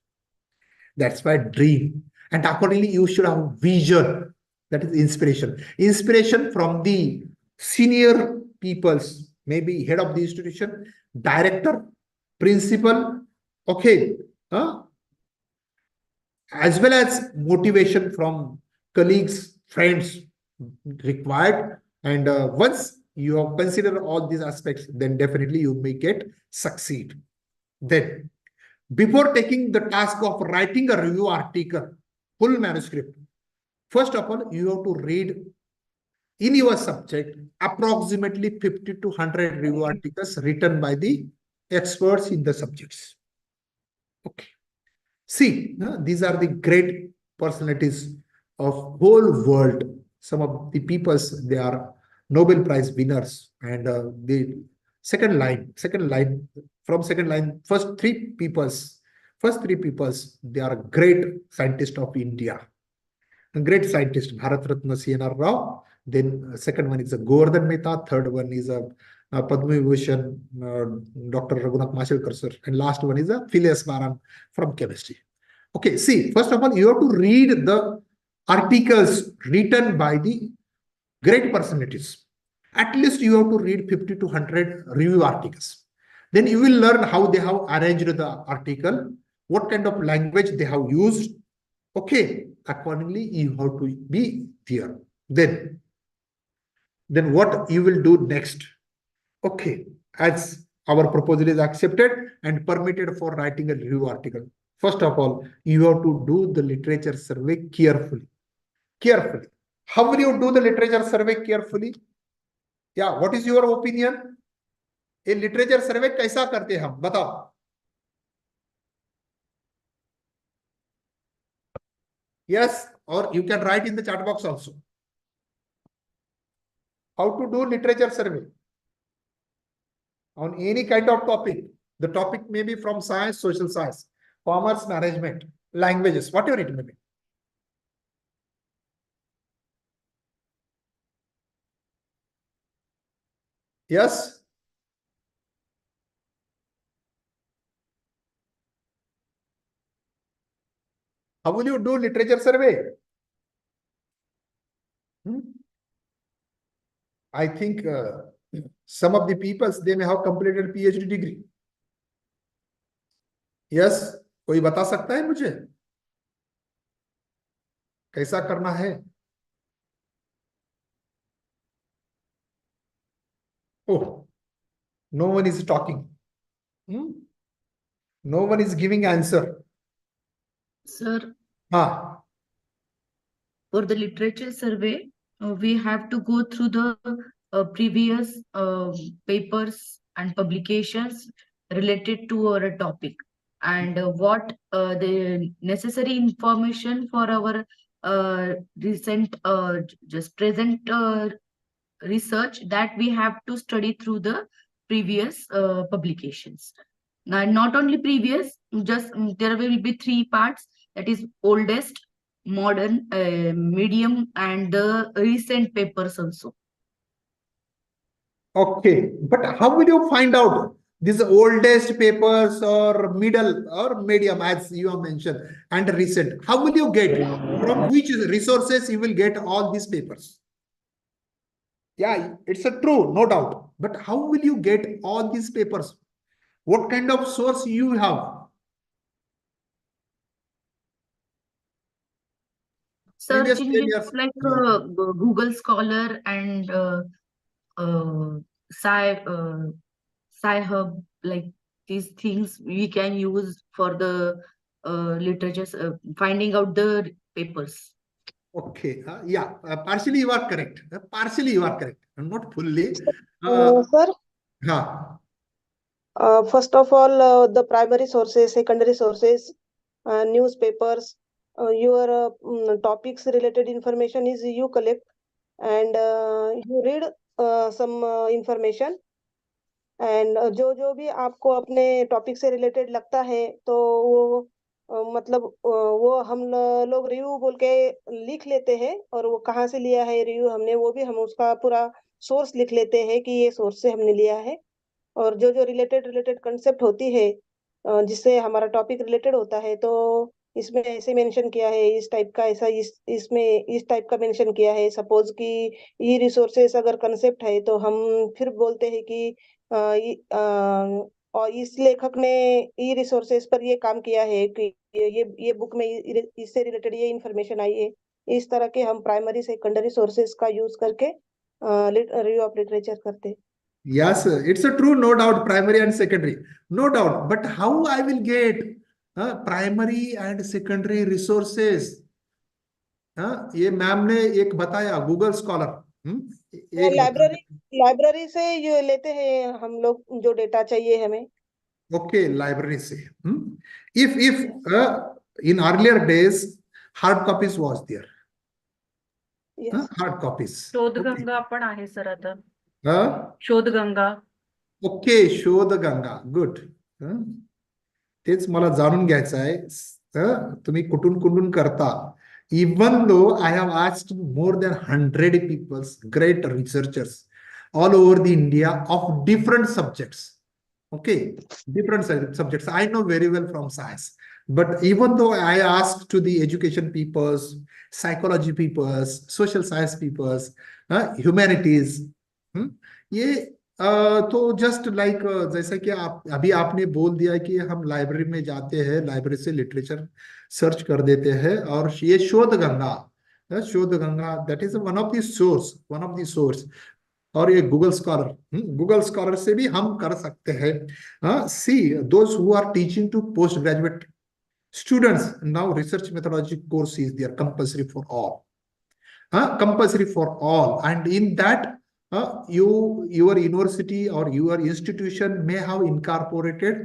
That's why dream. And accordingly, you should have vision. That is inspiration. Inspiration from the senior peoples, maybe head of the institution, director, principal, okay, as well as motivation from colleagues, friends required. And once you have considered all these aspects, then definitely you make it succeed. Then, before taking the task of writing a review article, full manuscript, first of all, you have to read in your subject approximately 50 to 100 review articles written by the experts in the subjects. Okay. See, these are the great personalities of whole world. Some of the peoples, they are Nobel Prize winners, and the second line, first three peoples, they are great scientists of India. A great scientist, Bharat Ratna C.N.R. Rao. Then second one is a Govardhan Mehta. Third one is a Padma Vibhushan, Dr. Raghunath Mashelkar sir. And last one is a Phileas Varan from chemistry. Okay, see, first of all, you have to read the articles written by the great personalities. At least you have to read 50 to 100 review articles. Then you will learn how they have arranged the article, what kind of language they have used. Okay, accordingly, you have to be there. Then what you will do next? Okay, as our proposal is accepted and permitted for writing a review article. First of all, you have to do the literature survey carefully. How will you do the literature survey carefully? Yeah, what is your opinion? A literature survey कैसा करते हैं हम? बताओ. Yes, or you can write in the chat box also. How to do literature survey on any kind of topic. The topic may be from science, social science, commerce, management, languages, whatever it may be. Yes? How will you do literature survey? I think some of the people, they may have completed PhD degree. Yes? कोई बता सकता है मुझे कैसा करना है? Oh, no one is talking. No one is giving answer. Sir, हाँ. for the literature survey, we have to go through the previous papers and publications related to our topic, and what the necessary information for our recent just present research that we have to study through the previous publications. Now, not only previous, just there will be three parts, that is oldest, modern, medium, and the recent papers also. Okay, but how will you find out these oldest papers or middle or medium, as you have mentioned, and recent? How will you get, from which resources you will get all these papers? Yeah, it's a true, no doubt. But how will you get all these papers? What kind of source you have? Search Previous 10 engines years. like Google Scholar and Sci-Hub, like these things we can use for the literature, finding out the papers. Okay, yeah, partially you are correct. Partially you are correct, not fully. Sir, Yeah. first of all, the primary sources, secondary sources, newspapers, your topics related information is you collect, and you read some information, and जो भी आपको अपने topic से related लगता है तो वो मतलब वो हम लोग रिव्यू बोल के लिख लेते हैं, और वो कहाँ से लिया है रिव्यू हमने, वो भी हम उसका पूरा सोर्स लिख लेते हैं कि ये सोर्स से हमने लिया है। और जो रिलेटेड कंसेप्ट होती है जिससे हमारा टॉपिक रिलेटेड होता है, तो इसमें ऐसे मेंशन किया है, इस टाइप का ऐसा इसमें इस टाइप का मेंशन किया है। सपोज कि ये रिसोर्सेस अगर कंसेप्ट है तो हम फिर बोलते हैं कि और इस लेखक ने ई रिसोर्सेस पर ये काम किया है कि ये बुक में इससे रिलेटेड ये इंफॉर्मेशन आई है। इस तरह के हम प्राइमरी सेकेंडरी सोर्सेस का यूज करके रिव्यू ऑफ लिटरेचर करते हैं। Yes, it's a true, no doubt, primary and secondary, no doubt. But how I will get primary and secondary resources? ये मैम ने एक बताया, गूगल स्कॉलर। लाइब्रेरी से ये लेते हैं हम लोग जो डेटा चाहिए हमें। Okay, library से। If in earlier days hard copies was there, hard copies. Shodhganga पण आहे सर आता। शोधगंगा. Okay, Shodhganga, good. तेच मला जाणून घ्यायचं आहे, तुम्ही कुठून करता. Even though I have asked more than 100 people, great researchers all over the India of different subjects. Okay, different subjects. I know very well from science. But even though I asked to the education peoples, psychology peoples, social science peoples, humanities, ये तो just like जैसा कि अभी आपने बोल दिया कि हम लाइब्रेरी में जाते हैं, लाइब्रेरी से लिटरेचर सर्च कर देते हैं, और ये शोध Ganga that is one of the source, और ये गूगल स्कॉलर से भी हम कर सकते हैं। See those who are teaching to post graduate students, now research methodology course is there compulsory for all, and in that your university or your institution may have incorporated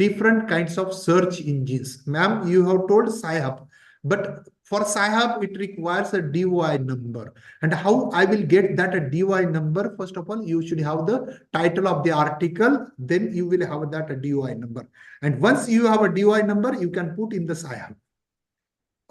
different kinds of search engines. Ma'am, you have told Sci-Hub, but for Sci-Hub it requires a DOI number. And how I will get that DOI number? First of all, you should have the title of the article, then you will have that DOI number. And once you have a DOI number, you can put in the Sci-Hub.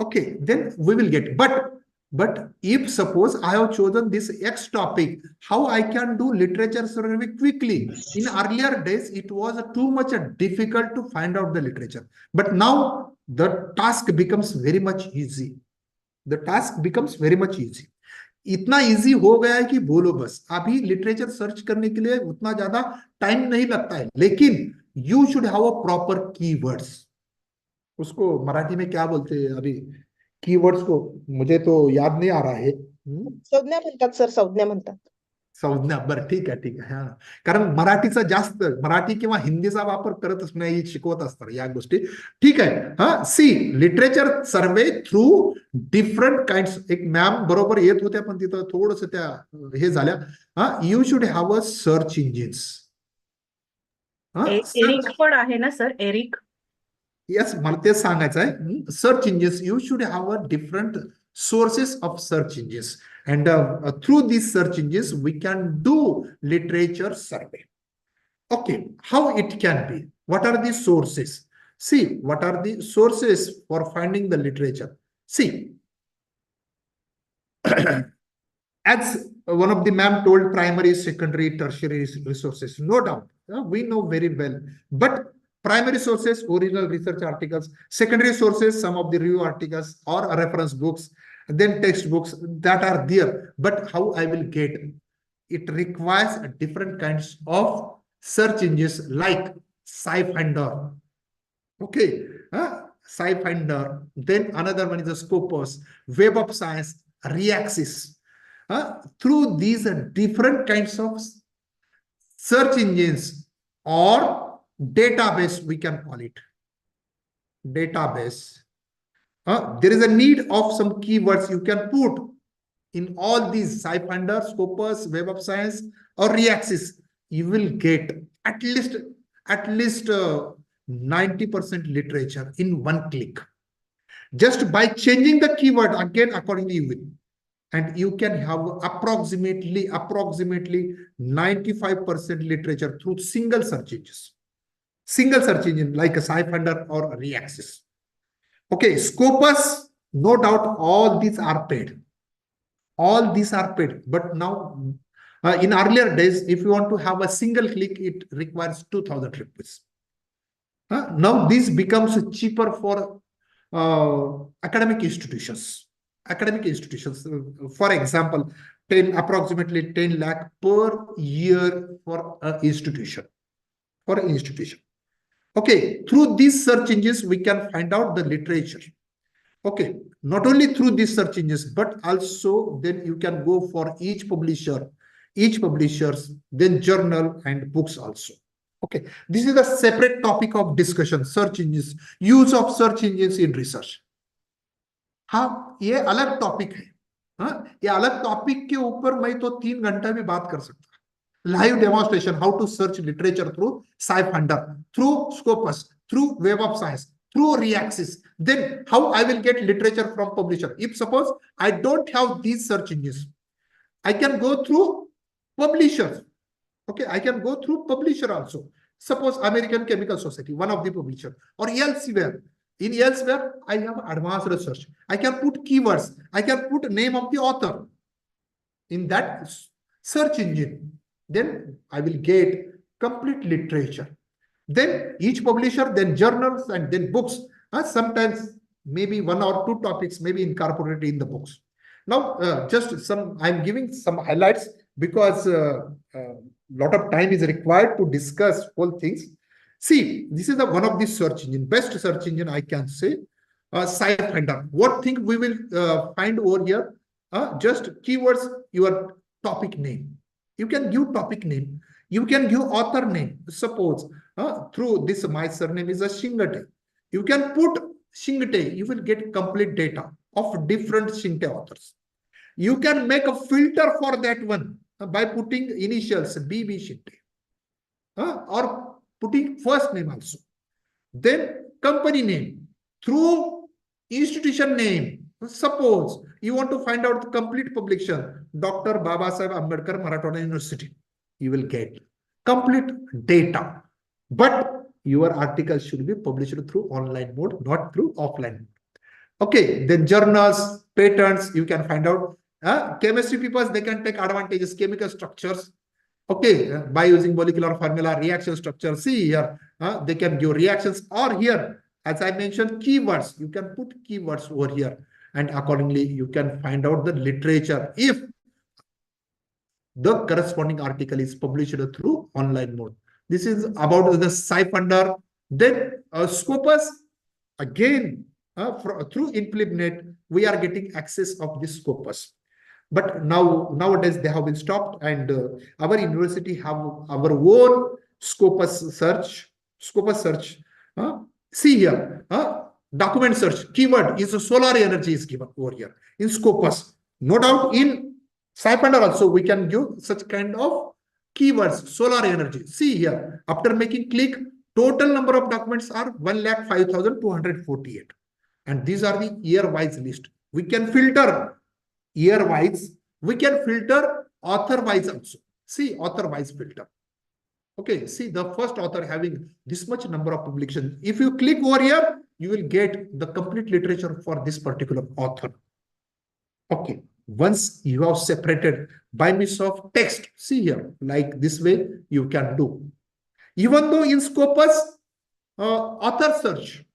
Okay, then we will get. But if suppose I have chosen this X topic, how I can do literature survey quickly? In earlier days, it was too much difficult to find out the literature. But now the task becomes very much easy. The task becomes very much easy. इतना easy हो गया है कि बोलो बस. अभी literature search करने के लिए उतना ज्यादा टाइम नहीं लगता है, लेकिन you should have a proper keywords. उसको मराठी में क्या बोलते हैं अभी कीवर्ड्स को, मुझे तो याद नहीं आ रहा है. संज्ञा म्हणतात सर, संज्ञा म्हणतात. संज्ञा. बरं, ठीक आहे, ठीक आहे. हा, कारण मराठीचा जास्त, मराठी किंवा हिंदीचा वापर करतच नाही, शिकवत असतात या गोष्टी. ठीक आहे. हा, सी लिटरेचर सर्वे थ्रू डिफरंट काइंड्स. एक मॅम बरोबर येत होत्या, पण तिथं थोडस त्या हे झाल्या. हा, you should have a search engines. Eric पण आहे ना सर, एरिक. येस, मला तेच सांगायचं आहे. Search engines, you should have a different sources of search engines, and through these search engines we can do literature survey. Okay, how it can be? What are the sources? See, what are the sources for finding the literature? See, as one of the ma'am told, primary, secondary, tertiary resources, no doubt, we know very well. But primary sources, original research articles; secondary sources, some of the review articles or reference books, then textbooks that are there. But how I will get? It requires different kinds of search engines like SciFinder. Okay, SciFinder. Then another one is the Scopus, Web of Science, Reaxis. Through these different kinds of search engines or database, we can call it database. There is a need of some keywords you can put in all these SciFinder, Scopus, Web of Science, or Reaxis. You will get at least 90% literature in one click. Just by changing the keyword again accordingly you will. And you can have approximately 95% literature through single search engines. Single search engine like a SciFinder or a Reaxis. Okay, Scopus, no doubt all these are paid. All these are paid. But now, in earlier days, if you want to have a single click, it requires 2,000 rupees. Now this becomes cheaper for academic institutions. Academic institutions, for example, approximately 10 lakh per year for an institution. For an institution. Okay, through these search engines, we can find out the literature. Okay, not only through these search engines, but also then you can go for each publishers, then journal and books also. Okay, this is a separate topic of discussion, search engines, use of search engines in research. हाँ, ये अलग topic है. हाँ, ये अलग topic के ऊपर मैं तो 3 घंटा भी बात कर सकता. Live demonstration, how to search literature through SciFinder, through Scopus, through Web of Science, through Reaxis. Then how I will get literature from publisher. If suppose I don't have these search engines, I can go through publishers. Okay, I can go through publisher also. Suppose American Chemical Society, one of the publisher, or elsewhere. In elsewhere, I have advanced research. I can put keywords. I can put name of the author in that search engine. Then I will get complete literature. Then each publisher, then journals, and then books. Sometimes maybe 1 or 2 topics may be incorporated in the books. Now, just I'm giving some highlights because lot of time is required to discuss all things. See, this is one of the search engine, best search engine I can say, SciFinder. What thing we will find over here? Just keywords, your topic name. You can give topic name. You can give author name. Suppose through this, my surname is a Shingate. You can put Shingate. You will get complete data of different Shingate authors. You can make a filter for that one by putting initials BB Shingate. Or putting first name also. Then company name. Through institution name. Suppose you want to find out the complete publication, Dr. Babasaheb Ambedkar Marathwada University, you will get complete data. But your article should be published through online mode, not through offline mode. Okay, then journals, patents, you can find out. Chemistry people, they can take advantages, chemical structures. Okay, by using molecular formula, reaction structure. See here, they can give reactions, or here, as I mentioned, keywords. You can put keywords over here, and accordingly, you can find out the literature if the corresponding article is published through online mode. This is about the Sci-Funder. Then Scopus, again, through ImplementNet, we are getting access of this Scopus. But nowadays they have been stopped, and our university have our own Scopus search. See here, document search keyword is solar energy is given over here in Scopus. No doubt in Sci-Funder also we can give such kind of keywords, solar energy. See here, after making click, total number of documents are 1,05,248. And these are the year-wise list. We can filter year-wise. We can filter author-wise also. See, author-wise filter. Okay, see the first author having this much number of publications. If you click over here, you will get the complete literature for this particular author. Okay, once you have separated by means of text, see here, like this way you can do. Even though in Scopus, author search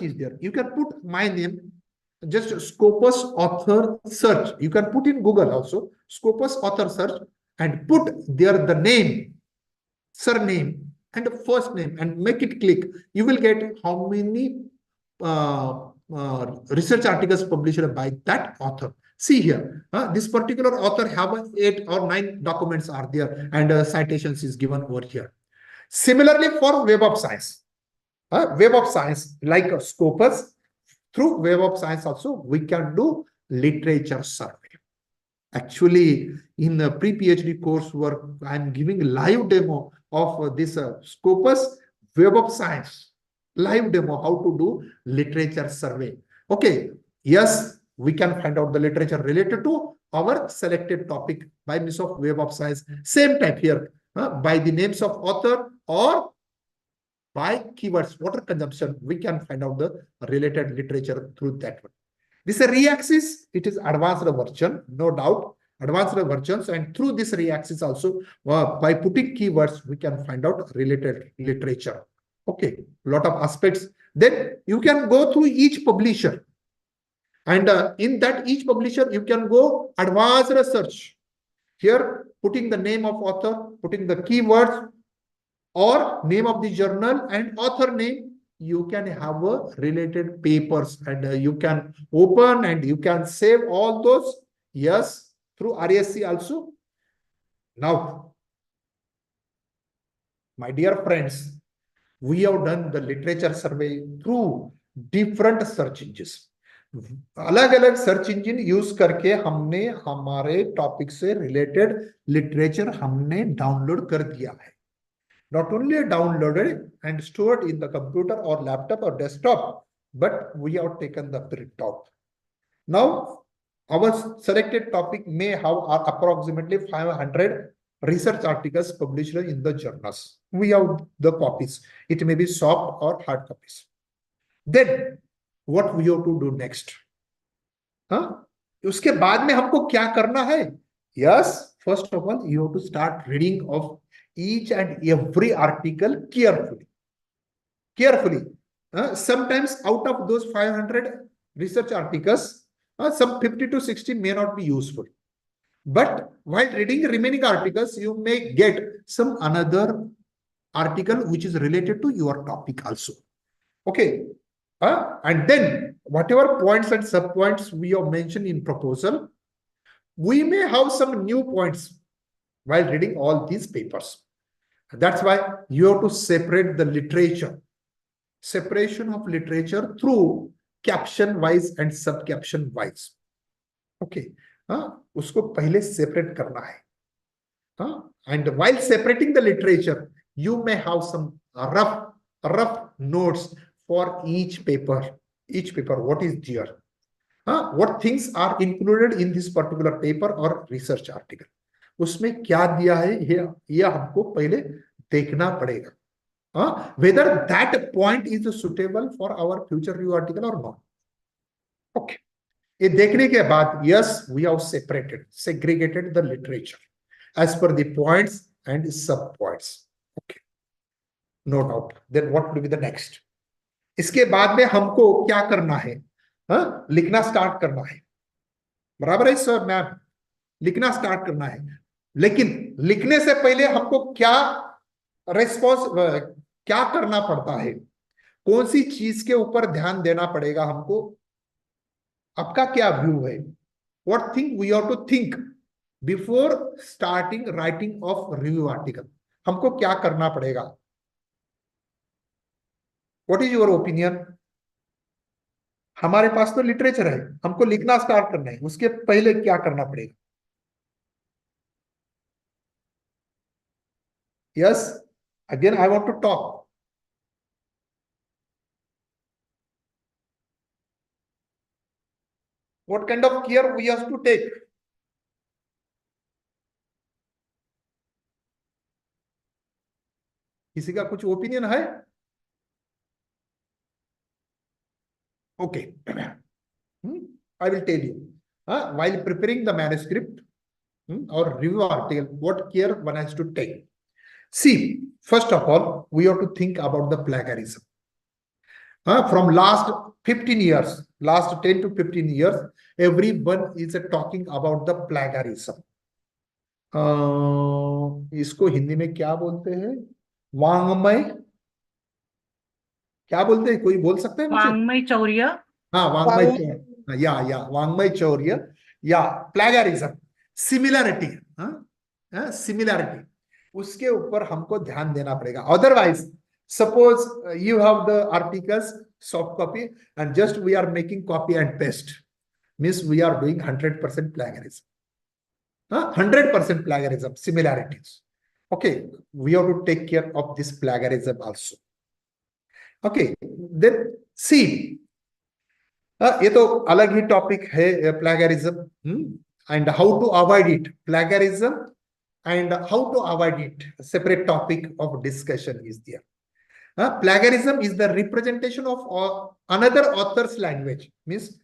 is there. You can put my name, just Scopus author search. You can put in Google also, Scopus author search, and put there the name, surname, and first name, and make it click. You will get how many research articles published by that author. See here, this particular author have 8 or 9 documents are there, and citations is given over here. Similarly, for Web of Science, like Scopus, through Web of Science also we can do literature survey. Actually, in the pre-PhD coursework, I am giving live demo of this Scopus Web of Science, live demo how to do literature survey. Okay, yes, we can find out the literature related to our selected topic by means of Web of Science. Same type here, by the names of author or by keywords, water consumption, we can find out the related literature through that one. This re-axis, it is advanced version, no doubt, advanced versions, and through this re-axis also, by putting keywords, we can find out related literature. Okay, lot of aspects. Then you can go through each publisher, and in that each publisher, you can go advanced search. Here, putting the name of author, putting the keywords, or name of the journal and author name, you can have related papers, and you can open and you can save all those. Yes, through RSC also. Now, my dear friends, we have done the literature survey through different search engines. अलग अलग search engine use करके हमने हमारे topic से related literature हमने download कर दिया है. Not only downloaded and stored in the computer or laptop or desktop, but we have taken the printout. Now, our selected topic may have approximately 500 research articles published in the journals. We have the copies. It may be soft or hard copies. Then, what we have to do next? उसके बाद में हमको क्या करना है? Yes, first of all, you have to start reading of each and every article carefully. Sometimes out of those 500 research articles, some 50 to 60 may not be useful. But while reading remaining articles, you may get some another article which is related to your topic also. Okay. And then whatever points and sub-points we have mentioned in proposal, we may have some new points while reading all these papers. That's why you have to separate the literature. Separation of literature through caption wise and sub-caption wise. Okay. उसको पहले separate करना है. And while separating the literature, you may have some rough notes for each paper. Each paper, what is there? What things are included in this particular paper or research article? उसमें क्या दिया है ये हमको पहले देखना पड़ेगा. Whether that point is suitable for our future review article or not. Okay, ये देखने के बाद yes we have segregated the literature as पर द पॉइंट्स एंड सब points. Okay, no doubt. Then what will be the next? इसके बाद में हमको क्या करना है? लिखना स्टार्ट करना है. बराबर है सर मैम? लिखना स्टार्ट करना है. लेकिन लिखने से पहले हमको क्या रेस्पॉन्स क्या करना पड़ता है? कौन सी चीज के ऊपर ध्यान देना पड़ेगा हमको? आपका क्या व्यू है? What thing we have to think before starting writing of review article? हमको क्या करना पड़ेगा? What is your opinion? हमारे पास तो लिटरेचर है, हमको लिखना स्टार्ट करना है, उसके पहले क्या करना पड़ेगा? Yes, again I want to talk. What kind of care we have to take? किसी का कुछ ओपिनियन है? Okay, I will tell you. While preparing the manuscript or review article, what care one has to take? See, first of all, we have to think about the plagiarism. From last 15 years, last 10 to 15 years, everyone is talking about the plagiarism. इसको हिंदी में क्या बोलते हैं? वांग्मय, क्या बोलते हैं? कोई बोल सकते हैं मुझे? वांग्मय चौर्य. हाँ, वांग्मय चौर्य, या वांग्मय चौर्य या प्लेगरिज्म. सिमिलरिटी, सिमिलरिटी, उसके ऊपर हमको ध्यान देना पड़ेगा. Otherwise suppose you have the articles soft copy and just we are making copy and paste, means we are doing 100% plagiarism. 100% plagiarism, similarities. Okay, we have to take care of this plagiarism also. Okay, then see, ये तो अलग ही topic है plagiarism, and how to avoid it. Plagiarism and how to avoid it, a separate topic of discussion is there. Plagiarism is the representation of another author's language. Means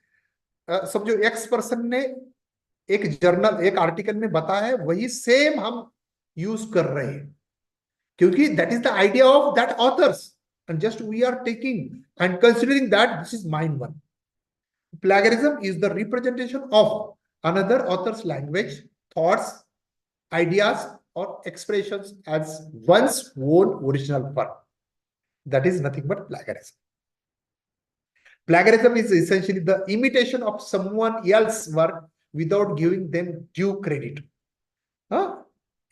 समझो X person ने एक journal, एक article में बताया है, वही same हम use कर रहे हैं, क्योंकि that is the idea of that authors and just we are taking and considering that this is mine one. Plagiarism is the representation of another authors language, thoughts, ideas और expressions as one's own original work. That is nothing but plagiarism. Plagiarism is essentially the imitation of someone else's work without giving them due credit.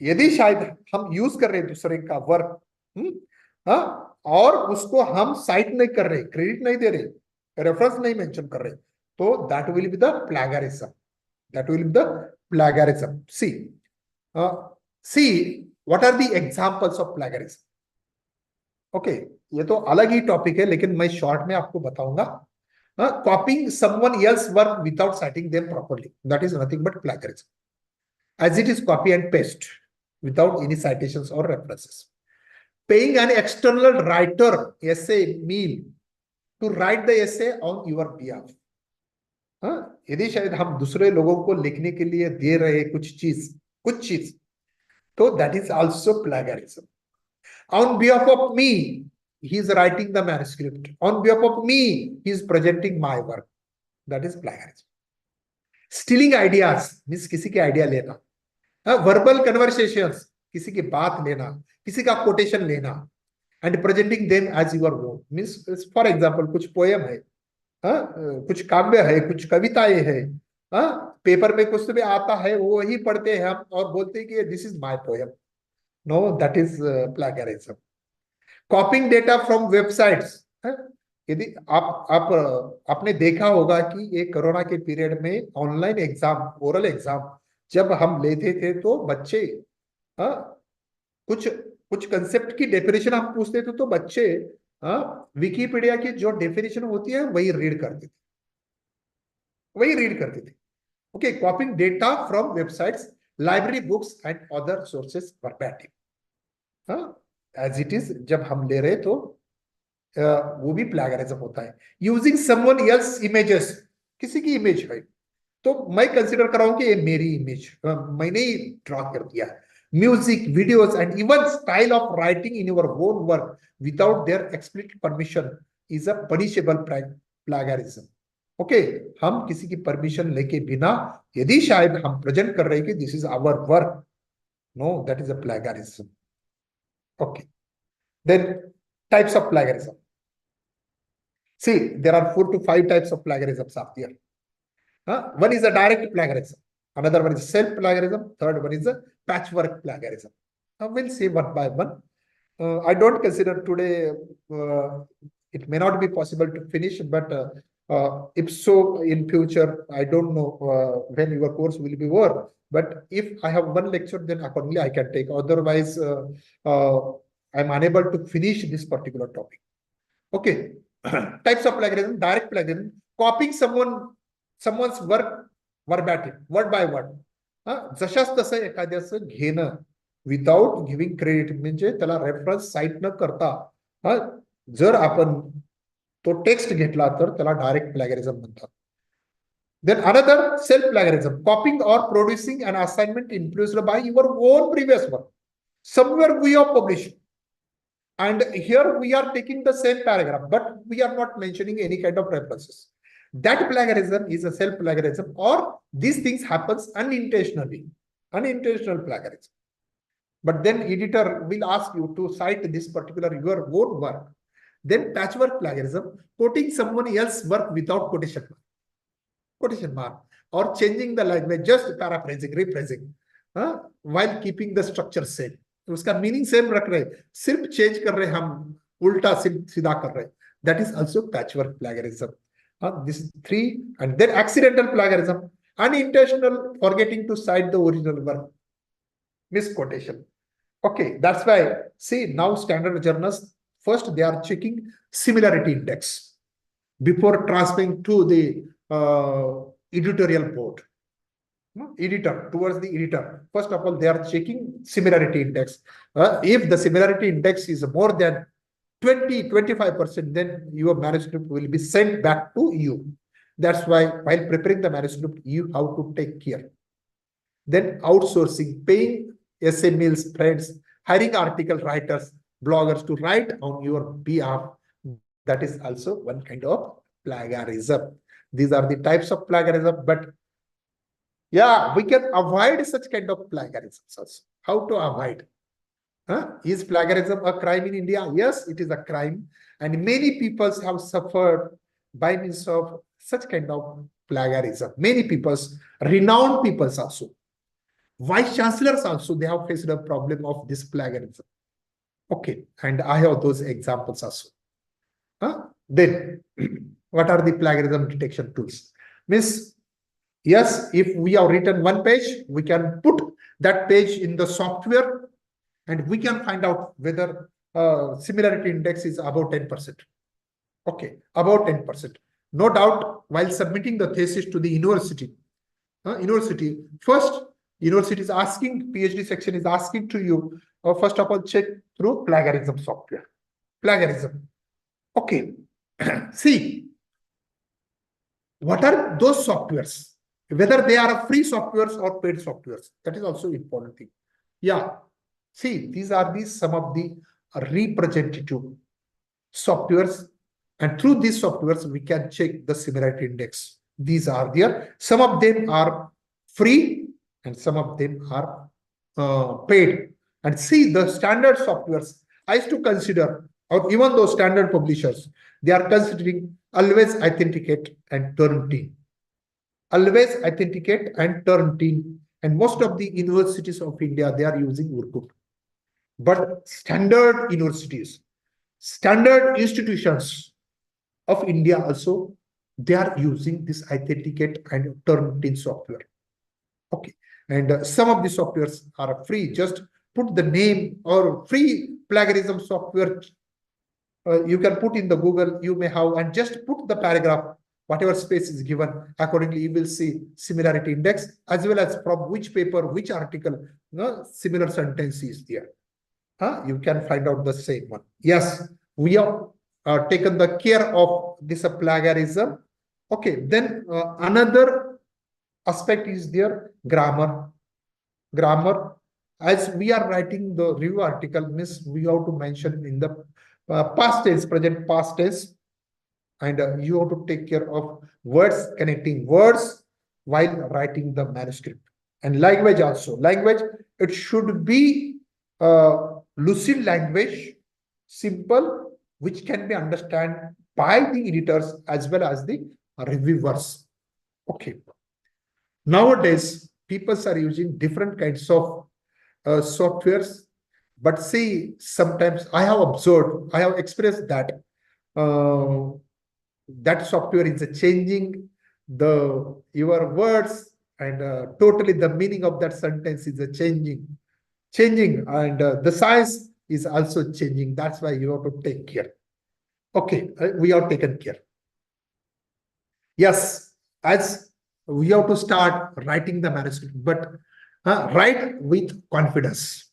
यदि शायद हम use कर रहे हैं दूसरे का work और उसको हम साइट नहीं कर रहे, क्रेडिट नहीं दे रहे, रेफरेंस नहीं मेंशन कर रहे, तो that will be the plagiarism. That will be the plagiarism. See what are the examples of plagiarism. Okay, ये तो अलग ही टॉपिक है, लेकिन मैं शॉर्ट में आपको बताऊंगा. Copying someone else's work without citing them properly, that is nothing but plagiarism, as it is copy and paste without any citations or references. Paying an external writer essay meal to write the essay on your behalf. यदि शायद हम दूसरे लोगों को लिखने के लिए दे रहे कुछ चीज, तो that is also plagiarism. On behalf of me, he is writing the manuscript. On behalf of me, he is presenting my work. That is plagiarism. Stealing ideas means किसी के आइडिया लेना. Verbal conversations, किसी की बात लेना, किसी का quotation लेना and presenting them as your own. Means for example, कुछ पोएम है, कुछ काव्य है, कुछ कविताएं है, पेपर में कुछ भी आता है, वो ही पढ़ते हैं हम और बोलते हैं कि this is my poem. No, that is plagiarism. Copying data from websites. यदि आपने देखा होगा कि ये कोरोना के पीरियड में ऑनलाइन एग्जाम, ओरल एग्जाम जब हम लेते थे, तो बच्चे कुछ कंसेप्ट की डेफिनेशन हम पूछते थे, तो बच्चे विकिपीडिया की जो डेफिनेशन होती है वही रीड करते थे. Okay, copying data from websites, library books and other sources verbatim. As it is जब हम ले रहे, तो वो भी प्लेगरिज्म होता है. यूजिंग समवन एल्स इमेजेस, किसी की इमेज है तो मैं कंसिडर कर रहा हूं कि ये मेरी इमेज मैंने ही ड्रॉ कर दिया है. Music, videos, and even style of writing in your own work without their explicit permission is a punishable plagiarism. Okay हम किसी की परमिशन लेके बिना यदि शायद हम प्रेजेंट कर रहे हैं कि this is our work, no that is a plagiarism. Okay then types of plagiarism. See, there are 4 to 5 types of plagiarisms are there. One is a direct plagiarism, another one is self plagiarism, third one is a patchwork plagiarism. We'll see one by one. I don't consider today it may not be possible to finish, but if so in future, I don't know when your course will be over. But if I have one lecture, then accordingly I can take. Otherwise, I'm unable to finish this particular topic. Okay. Types of plagiarism: direct plagiarism, copying someone's work verbatim, word by word. जशाच तसं एखाद्याचं घेणं without giving credit, म्हणजे त्याला reference site न करता जर आपण तो टेक्स्ट घेतला तर त्याला डायरेक्ट प्लॅगरिझम म्हणतात. Then another self plagiarism, copying or producing an assignment influenced by your own previous work. Somewhere we are publishing. And here we are taking the same paragraph, but we are not mentioning any kind of references. That plagiarism is a self-plagiarism, or these things happens unintentionally, unintentional plagiarism. But then editor will ask you to cite this particular your own work. Then patchwork plagiarism, quoting someone else's work without quotation mark, or changing the language, just paraphrasing, rephrasing, while keeping the structure same. उसका meaning same रख रहे, सिर्फ change कर रहे, हम उल्टा सीधा कर रहे. That is also patchwork plagiarism. This is 3. And then accidental plagiarism, unintentional forgetting to cite the original work, misquotation. Okay, that's why see now standard journals first they are checking similarity index before transferring to the editorial board. Editor, towards the editor, first of all they are checking similarity index. If the similarity index is more than 20-25%, then your manuscript will be sent back to you. That's why while preparing the manuscript you have to take care. Then outsourcing, paying SMEs, friends, hiring article writers, bloggers to write on your behalf, that is also one kind of plagiarism. These are the types of plagiarism, but yeah, we can avoid such kind of plagiarisms also. How to avoid? Is plagiarism a crime in India? Yes, it is a crime. And many people have suffered by means of such kind of plagiarism. Many people, renowned people also. Vice chancellors also, they have faced a problem of this plagiarism. Okay, and I have those examples also. Then, what are the plagiarism detection tools? Means, yes, if we have written one page, we can put that page in the software and we can find out whether similarity index is about 10%. Okay, about 10%. No doubt, while submitting the thesis to the university, first, university is asking, PhD section is asking to you, first of all, check through plagiarism software. Plagiarism. Okay, see, what are those softwares? Whether they are free softwares or paid softwares, that is also important thing. Yeah, see, these are some of the representative softwares, and through these softwares we can check the similarity index. These are there. Some of them are free and some of them are paid. And see, the standard softwares I used to consider, or even those standard publishers, they are considering always authenticate and Turnitin. Always authenticate and Turnitin. And most of the universities of India, they are using Urkut. But standard universities, standard institutions of India also, they are using this authenticate and Turnitin software. Okay. And some of the softwares are free. Just put the name or free plagiarism software. You can put in the Google, you may have, and just put the paragraph, whatever space is given. Accordingly, you will see similarity index as well as from which paper, which article, similar sentence is there. You can find out the same one. Yes, we have taken the care of this plagiarism. Okay, then another aspect is there, grammar. Grammar, as we are writing the review article, means we have to mention in the past tense, present past tense, and you have to take care of words, connecting words while writing the manuscript. And language also. Language, it should be lucid language, simple, which can be understood by the editors as well as the reviewers. Okay. Nowadays, people are using different kinds of softwares, but see, sometimes I have observed, I have experienced that that software is changing your words, and totally the meaning of that sentence is changing, and the size is also changing. That's why you have to take care. Okay, we are taken care. Yes, as we have to start writing the manuscript, but write with confidence.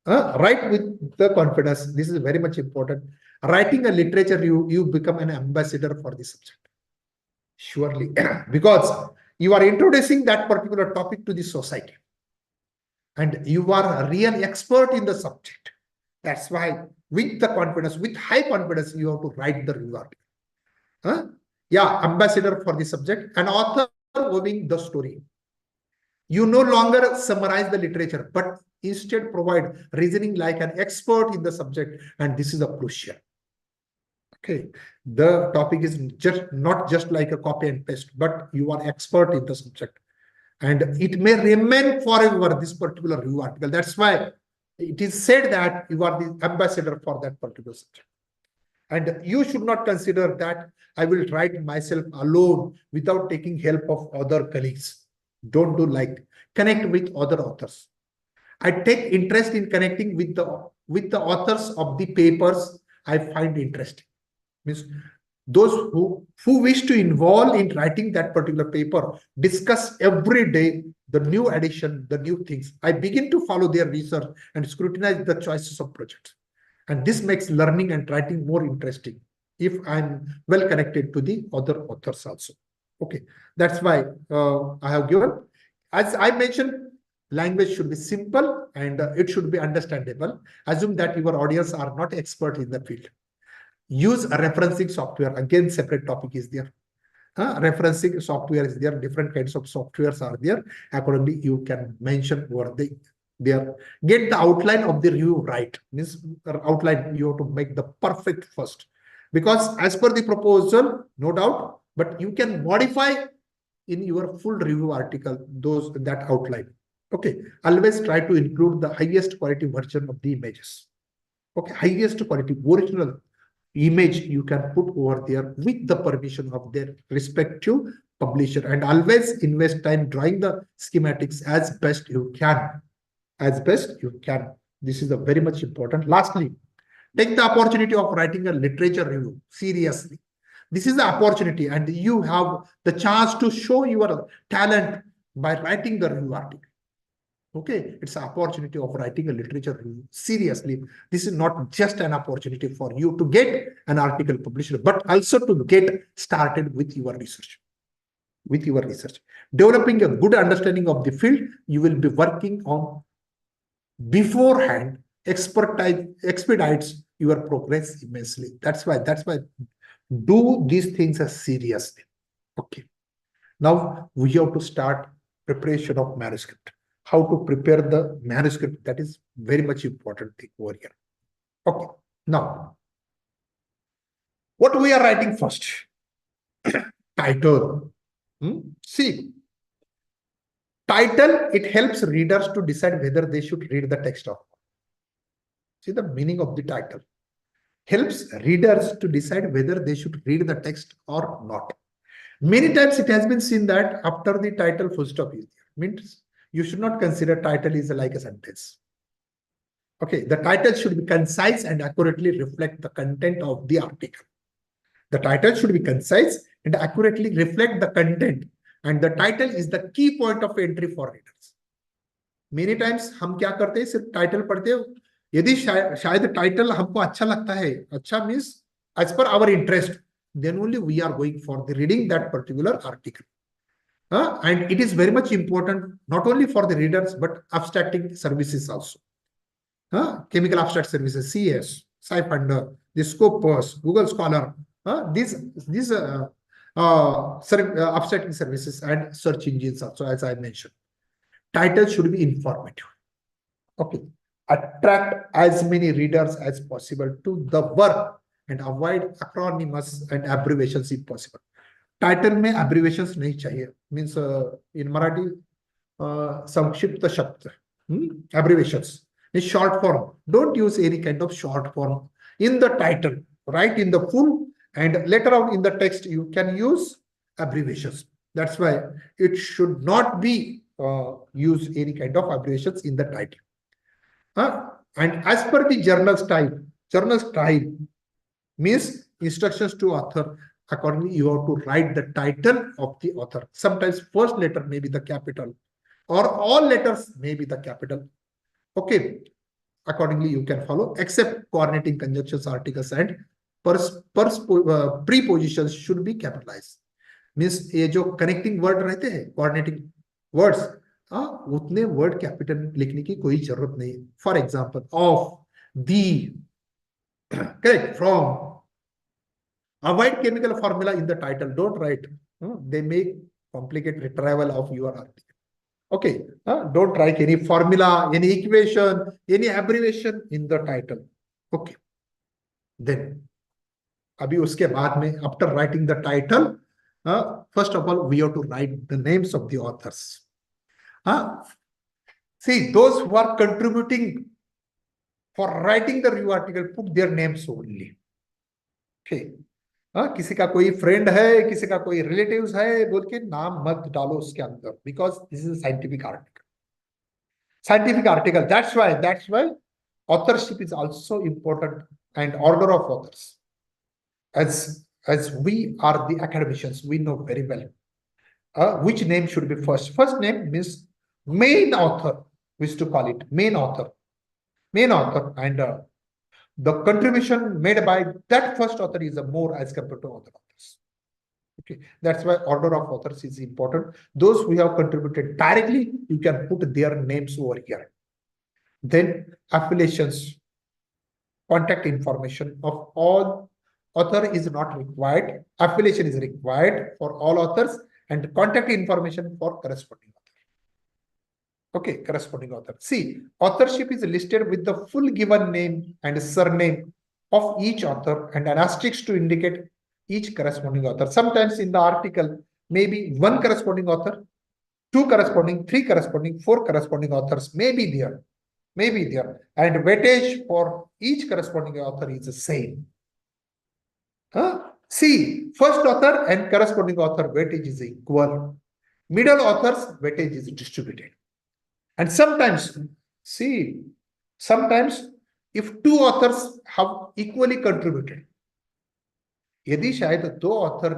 Write with the confidence. This is very much important. Writing a literature, you become an ambassador for the subject. Surely, because you are introducing that particular topic to the society, and you are a real expert in the subject. That's why, with the confidence, with high confidence, you have to write the review article. Yeah, ambassador for the subject, and author owning the story. You no longer summarize the literature, but instead provide reasoning like an expert in the subject, and this is a crucial. Okay, the topic is not just like a copy and paste, but you are expert in the subject, and it may remain forever, this particular review article. That's why it is said that you are the ambassador for that particular subject. And you should not consider that I will write myself alone without taking help of other colleagues. Don't do like, connect with other authors. I take interest in connecting with the authors of the papers I find interesting. Means those who wish to involve in writing that particular paper discuss every day the new addition, the new things. I begin to follow their research and scrutinize the choices of projects. And this makes learning and writing more interesting if I'm well connected to the other authors also. Okay, that's why I have given. As I mentioned, language should be simple and it should be understandable. Assume that your audience are not expert in the field. Use a referencing software. Again, separate topic is there. Referencing software is there. Different kinds of softwares are there. Accordingly, you can mention what they there. Get the outline of the review right. Means outline, you have to make the perfect first. Because as per the proposal, no doubt, but you can modify in your full review article that outline. Okay, always try to include the highest quality version of the images. Okay, highest quality original image you can put over there with the permission of their respective publisher, and always invest time drawing the schematics as best you can. As best you can. This is a very much important. Lastly, take the opportunity of writing a literature review seriously. This is the opportunity, and you have the chance to show your talent by writing the review article. Okay, it's an opportunity of writing a literature review seriously. This is not just an opportunity for you to get an article published, but also to get started with your research. With your research, developing a good understanding of the field, you will be working on beforehand. Expedites your progress immensely. That's why do these things as seriously. Okay, now we have to start preparation of manuscript. How to prepare the manuscript, that is very much important thing over here. Okay, now what we are writing first? Title. See, title, it helps readers to decide whether they should read the text or not. See, the meaning of the title helps readers to decide whether they should read the text or not. Many times it has been seen that after the title, full stop is there. Means you should not consider title is like a sentence. Okay, the title should be concise and accurately reflect the content of the article. The title should be concise and accurately reflect the content, and the title is the key point of entry for readers. Many times हम क्या करते हैं, सिर्फ title पढ़ते हैं. यदि शायद title हमको अच्छा लगता है, अच्छा means as per our interest, then only we are going for the reading that particular article. And it is very much important, not only for the readers, but abstracting services also. Chemical abstract services, CS, SciFinder, the Scopus, Google Scholar, these abstracting services and search engines also, as I mentioned. Title should be informative. Okay. Attract as many readers as possible to the work and avoid acronyms and abbreviations if possible. Title में abbreviations नहीं चाहिए, means in Marathi संक्षिप्त शब्द, abbreviations, in short form. Don't use any kind of short form in the title. Write in the full, and later on in the text you can use abbreviations. That's why it should not be use any kind of abbreviations in the title. And as per the journal style means instructions to author. Accordingly, you have to write the title of the author. Sometimes first letter may be the capital, or all letters may be the capital. Okay. Accordingly, you can follow, except coordinating conjunctions, articles, and prepositions should be capitalized. Means ये जो connecting word रहते हैं, coordinating words, उतने word capital लिखने की कोई जरूरत नहीं. For example, of, the, correct, from. Avoid chemical formula in the title. Don't write. They may complicate retrieval of your article. Okay. Don't write any formula, any equation, any abbreviation in the title. Okay. Then, abhi uske baad mein, after writing the title, first of all, we have to write the names of the authors. See, those who are contributing for writing the review article, put their names only. Okay. किसी का कोई friend है, किसी का कोई relatives है, बोल के नाम मत डालो उसके अंदर, because this is scientific article. That's why authorship is also important, and order of authors. As we are the academicians, we know very well which name should be first. First name means main author. We used to call it main author, and the contribution made by that first author is more as compared to other authors. Okay, that's why order of authors is important. Those who have contributed directly, you can put their names over here. Then affiliations, contact information of all author is not required. Affiliation is required for all authors, and contact information for corresponding author. Okay, corresponding author. See, authorship is listed with the full given name and surname of each author and an asterisk to indicate each corresponding author. Sometimes in the article, maybe one corresponding author, two corresponding, three corresponding, four corresponding authors may be there. And weightage for each corresponding author is the same. See, first author and corresponding author weightage is equal. Middle author's weightage is distributed. And sometimes if two authors have equally contributed, यदि शायद दो author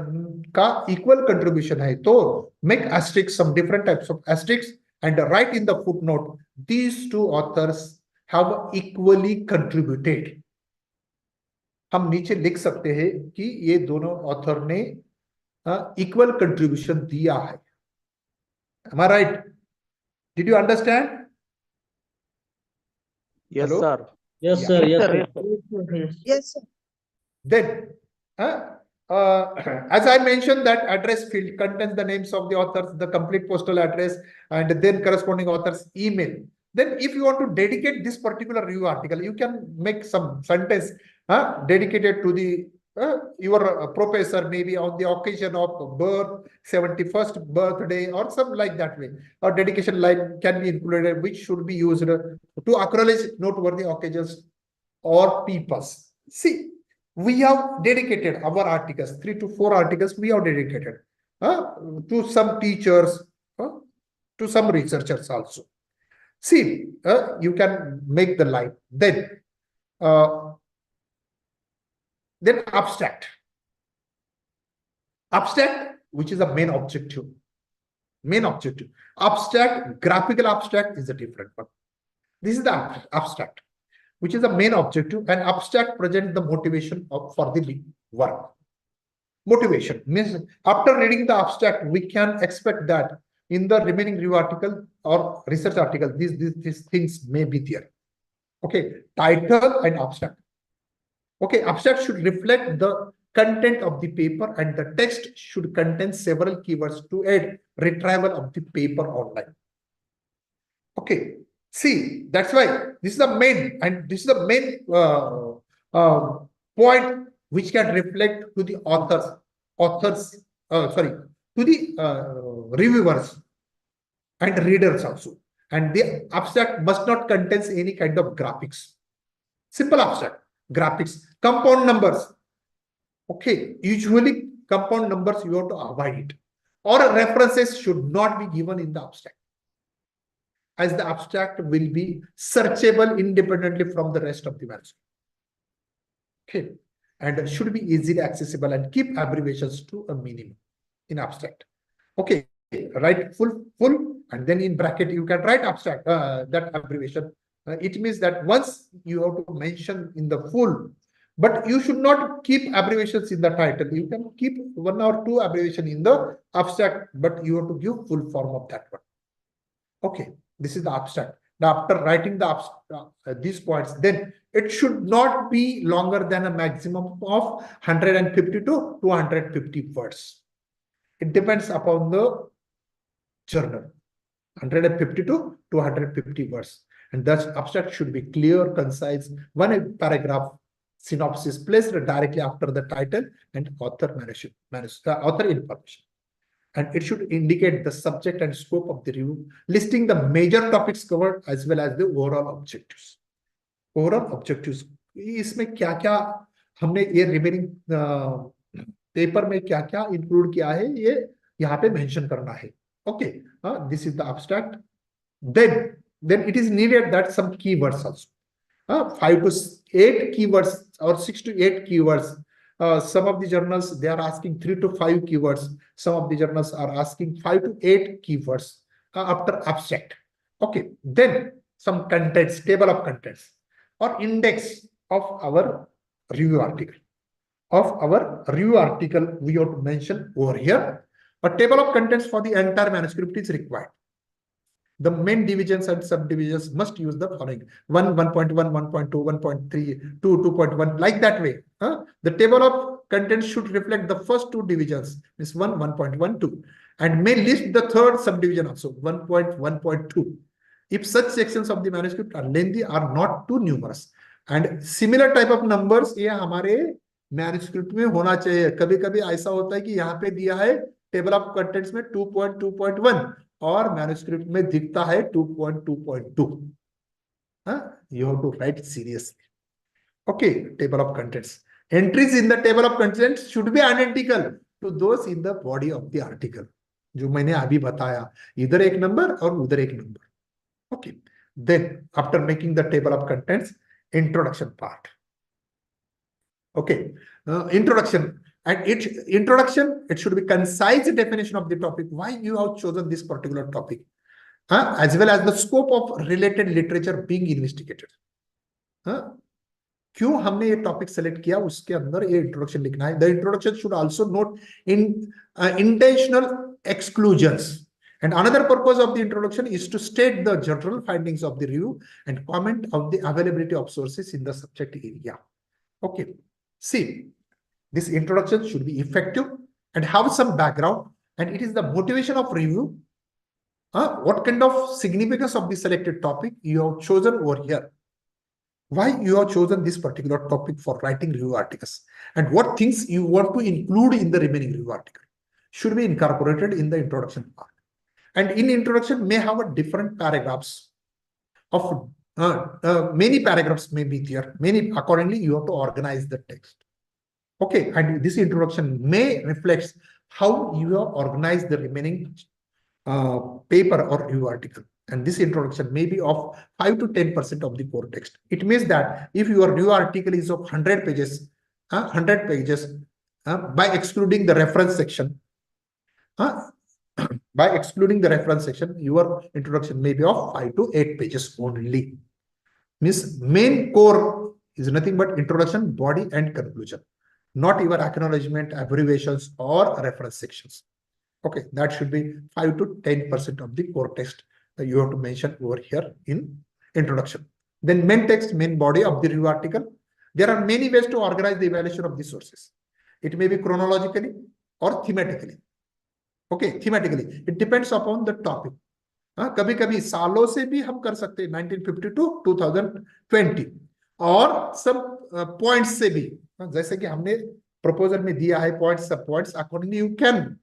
का equal contribution है, तो make asterisks, some different types of asterisks, and write in the footnote, these two authors have equally contributed. हम नीचे लिख सकते हैं कि ये दोनों author ने equal contribution दिया है. Am I right? Did you understand? Yes, Hello? sir. Yes, Yeah. sir. Yes, sir. Yes, sir. Then, as I mentioned, that address field contains the names of the authors, the complete postal address, and then corresponding author's email. Then, if you want to dedicate this particular review article, you can make some sentence dedicated to the your professor, maybe on the occasion of birth, 71st birthday, or something like that way. Or dedication line can be included, which should be used to acknowledge noteworthy occasions or peoples. See, we have dedicated our articles, 3 to 4 articles we have dedicated to some teachers, to some researchers also. See, you can make the line. Then abstract, which is the main objective. Abstract, graphical abstract is a different one. This is the abstract, which is the main objective, and abstract presents the motivation for the work. Motivation means after reading the abstract, we can expect that in the remaining review article or research article, these things may be there. Okay, title and abstract. Okay, abstract should reflect the content of the paper and the text should contain several keywords to aid retrieval of the paper online. Okay, see, that's why this is the main point which can reflect to the to the reviewers and readers also. And the abstract must not contain any kind of graphics. Simple abstract, graphics, compound numbers. Okay, usually compound numbers you have to avoid it. Or references should not be given in the abstract, as the abstract will be searchable independently from the rest of the manuscript. Okay, and should be easily accessible and keep abbreviations to a minimum in abstract. Okay, write full, and then in bracket you can write abstract, that abbreviation. It means that once you have to mention in the full, but you should not keep abbreviations in the title. You can keep 1 or 2 abbreviation in the abstract, but you have to give full form of that one. Okay, this is the abstract. Now, after writing the these points, then it should not be longer than a maximum of 150 to 250 words. It depends upon the journal. 150 to 250 words. And thus, abstract should be clear, concise, one paragraph synopsis placed directly after the title and author information. And it should indicate the subject and scope of the review, listing the major topics covered as well as the overall objectives. Overall objectives. इसमें क्या-क्या हमने ये remaining paper में क्या-क्या include किया है, ये यहाँ पे mention करना है. Okay, this is the abstract. Then it is needed that some keywords also. 5 to 8 keywords or 6 to 8 keywords. Some of the journals, they are asking 3 to 5 keywords. Some of the journals are asking 5 to 8 keywords after abstract. Okay, then some contents, table of contents or index of our review article. We have to mention over here. A table of contents for the entire manuscript is required. The main divisions and subdivisions must use the following: 1, 1.1, 1.2, 1.3, 2, 2.1, like that way. The table of contents should reflect the first 2 divisions, means 1, 1.1, 2, and may list the third subdivision also, 1.1.2. If such sections of the manuscript are lengthy or not too numerous. And similar type of numbers ये हमारे manuscript में होना चाहिए. कभी-कभी ऐसा होता है कि यहाँ पे दिया है table of contents में 2.2.1 और manuscript में दिखता है 2.2.2. You have to write seriously. Okay, table of contents. Entries in the table of contents should be identical to those in the body of the article. जो मैंने अभी बताया, इधर एक नंबर और उधर एक number. Okay, then after making the table of contents, introduction part. Okay, introduction. And it should be concise definition of the topic, why you have chosen this particular topic, as well as the scope of related literature being investigated. क्यों हमने ये topic select किया, उसके अंदर ये introduction लिखना है. The introduction should also note in intentional exclusions. And another purpose of the introduction is to state the general findings of the review and comment on the availability of sources in the subject area. Okay, see, this introduction should be effective and have some background, and it is the motivation of review. What kind of significance of the selected topic you have chosen over here? Why you have chosen this particular topic for writing review articles, and what things you want to include in the remaining review article should be incorporated in the introduction part. And in introduction may have a different paragraphs of many paragraphs may be there. Accordingly, you have to organize the text. Okay, and this introduction may reflect how you have organized the remaining paper or review article. And this introduction may be of 5 to 10% of the core text. It means that if your review article is of 100 pages, by excluding the reference section, your introduction may be of 5 to 8 pages only. Means main core is nothing but introduction, body, and conclusion. not even acknowledgement, abbreviations, or reference sections. Okay, that should be 5 to 10% of the core text that you have to mention over here in introduction. Then main text, main body of the review article. There are many ways to organize the evaluation of the sources. It may be chronologically or thematically. Okay, thematically. It depends upon the topic. कभी कभी सालों से भी हम कर सकते हैं 1952 2020 और सब पॉइंट्स से भी जैसे कि हमने प्रपोजल में दिया है पॉइंट्स सब points accordingly you can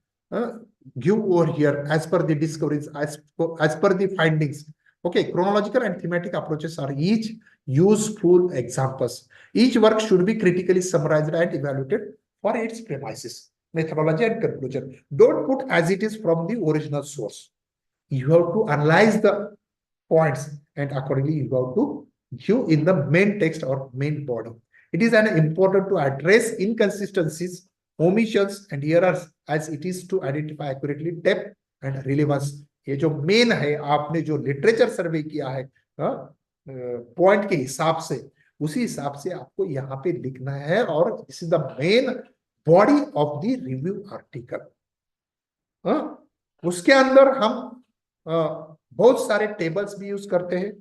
give over here as per the discoveries, as per the findings. Okay, chronological and thematic approaches are each useful examples. Each work should be critically summarized and evaluated for its premises, methodology, and conclusion. Don't put as it is from the original source. You have to analyze the points and accordingly you have to give in the main text or main body. It is important to address inconsistencies, omissions, and errors as it is to identify accurately depth and relevance. ये जो main है आपने जो literature सर्वे किया है point के हिसाब से उसी हिसाब से आपको यहाँ पे लिखना है और this is the main body of the review article. उसके अंदर हम बहुत सारे टेबल्स भी यूज करते हैं.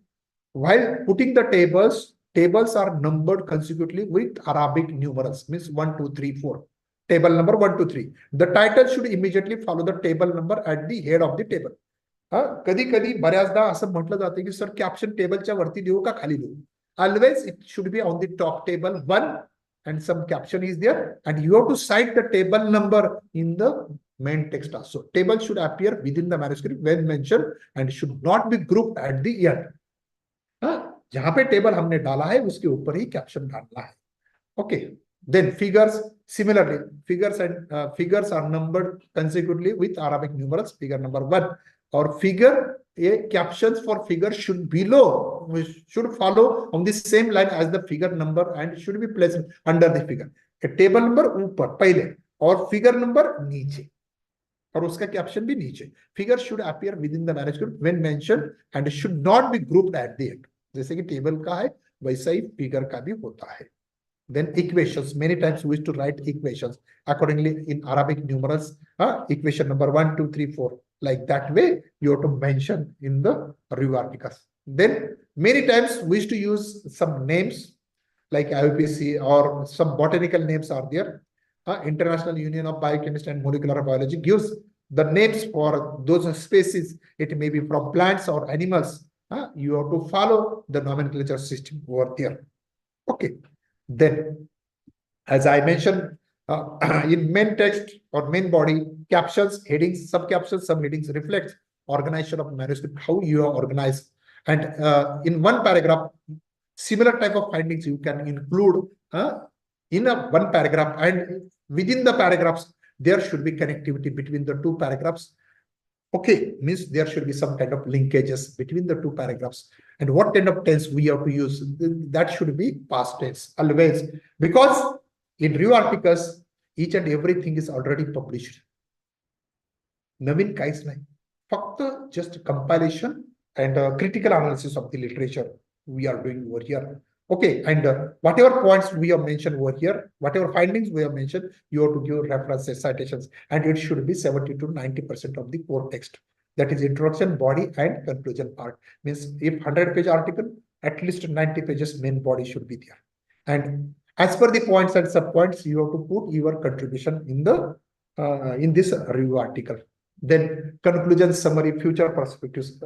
While putting the tables are numbered consecutively with Arabic numerals, means 1, 2, 3, 4. Table number 1, 2, 3. The title should immediately follow the table number at the head of the table. कधी कधी बऱ्याचदा असं म्हटलं जातं की सर कॅप्शन टेबलच्या वरती देऊ का खाली देऊ. Always it should be on the top table 1 and some caption is there and you have to cite the table number in the main text also. Table should appear within the manuscript when mentioned and should not be grouped at the end. जहां पे table हमने डाला है उसके ऊपर ही caption डालना है. Okay, then figures. Similarly, figures are numbered consecutively with Arabic numerals. Figure number 1 or figure captions for figure should follow on the same line as the figure number and should be placed under the figure. Table number ऊपर पहले और figure number नीचे और उसका caption भी नीचे. Figure should appear with in the manuscript when mentioned and should not be grouped at the end. जैसे कि टेबल का है वैसा ही फिगर का भी होता है. Then equations. Many times we used to write equations accordingly in Arabic numerals. Equation number 1, 2, 3, 4. Like that way, you have to mention in the review articles. Then many times we used to use some names like IUPAC or some botanical names are there. International Union of Biochemistry and Molecular Biology gives the names for those species. It may be from plants or animals. You have to follow the nomenclature system over there. Okay. Then, as I mentioned, in main text or main body, captions, headings, subcaptions, subheadings reflect organization of manuscript, how you are organized. And in one paragraph, similar type of findings you can include in one paragraph, and within the paragraphs, there should be connectivity between the two paragraphs. Okay, means there should be some kind of linkages between the two paragraphs. And what kind of tense we have to use? That should be past tense always, because in review articles, each and everything is already published. नवीन काहीच नाही, फक्त just compilation and critical analysis of the literature we are doing over here. Okay, and whatever points we have mentioned over here, whatever findings we have mentioned, you have to give references, citations, and it should be 70 to 90% of the core text. That is introduction, body, and conclusion part. Means if 100-page article, at least 90 pages main body should be there. And as per the points and sub-points, you have to put your contribution in the in this review article. Then conclusion, summary, future perspectives.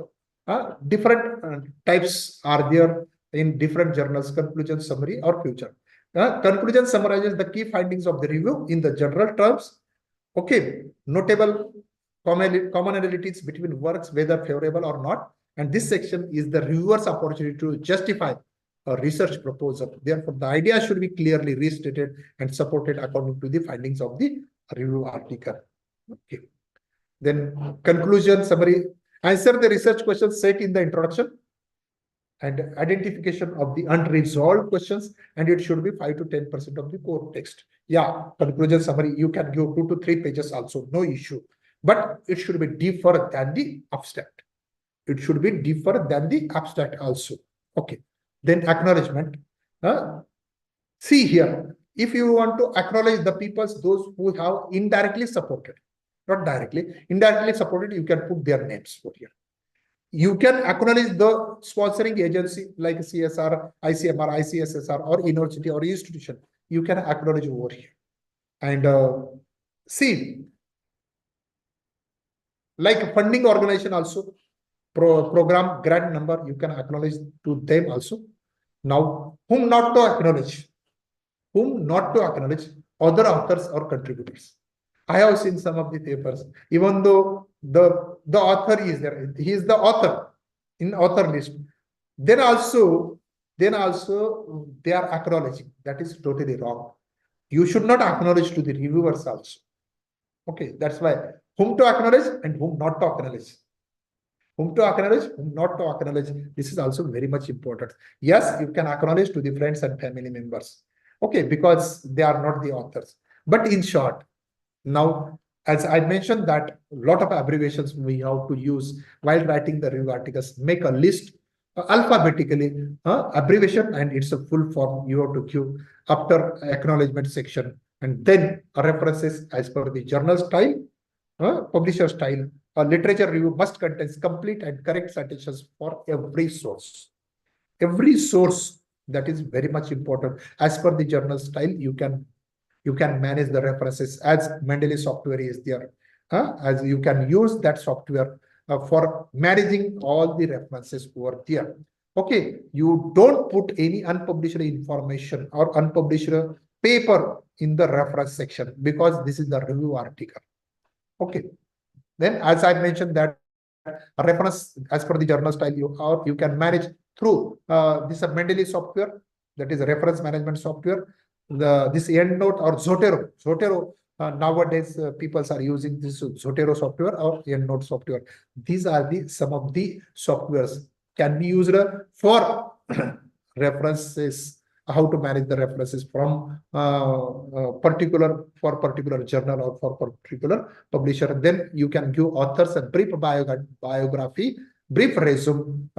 Different types are there in different journals, conclusion, summary, or future. Conclusion summarizes the key findings of the review in the general terms. Okay, notable commonalities between works, whether favorable or not. And this section is the reviewer's opportunity to justify a research proposal. Therefore, the idea should be clearly restated and supported according to the findings of the review article. Okay. Then conclusion, summary. Answer the research questions set in the introduction and identification of the unresolved questions, and it should be 5 to 10% of the core text. Yeah, conclusion, summary, you can give 2 to 3 pages also, no issue. But it should be deeper than the abstract. It should be deeper than the abstract also. Okay. Then acknowledgement. See here, if you want to acknowledge the peoples, those who have indirectly supported, not directly, indirectly supported, you can put their names over here. You can acknowledge the sponsoring agency like CSR, ICMR, ICSSR, or university or institution. You can acknowledge over here. And see, like funding organization also, program grant number, you can acknowledge to them also. Now, whom not to acknowledge? Whom not to acknowledge? Other authors or contributors. I have seen some of the papers, even though the author is there, he is the author in author list. Then also they are acknowledging. That is totally wrong. You should not acknowledge to the reviewers also. Okay, that's why whom to acknowledge and whom not to acknowledge. Whom to acknowledge, whom not to acknowledge. This is also very much important. Yes, you can acknowledge to the friends and family members. Okay, because they are not the authors. But in short, now, as I mentioned that a lot of abbreviations we have to use while writing the review articles, make a list alphabetically, abbreviation, and it's a full form you have to give after acknowledgement section. And then references as per the journal style, publisher style. A literature review must contain complete and correct citations for every source. Every source, that is very much important. As per the journal style, you can manage the references as Mendeley software is there. As you can use that software for managing all the references over there. Okay, you don't put any unpublished information or unpublished paper in the reference section because this is the review article. Okay, then as I mentioned that a reference as per the journal style, you can manage through this Mendeley software, that is a reference management software. This EndNote or Zotero. Nowadays, people are using this Zotero software or EndNote software. These are some of the softwares can be used for references. How to manage the references from particular journal or for particular publisher. Then you can give authors a brief biography, brief resume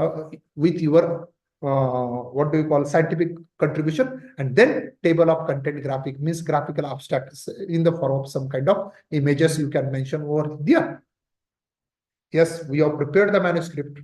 with your what do you call scientific contribution, and then table of content graphic means graphical abstracts in the form of some kind of images you can mention over there. Yes, we have prepared the manuscript.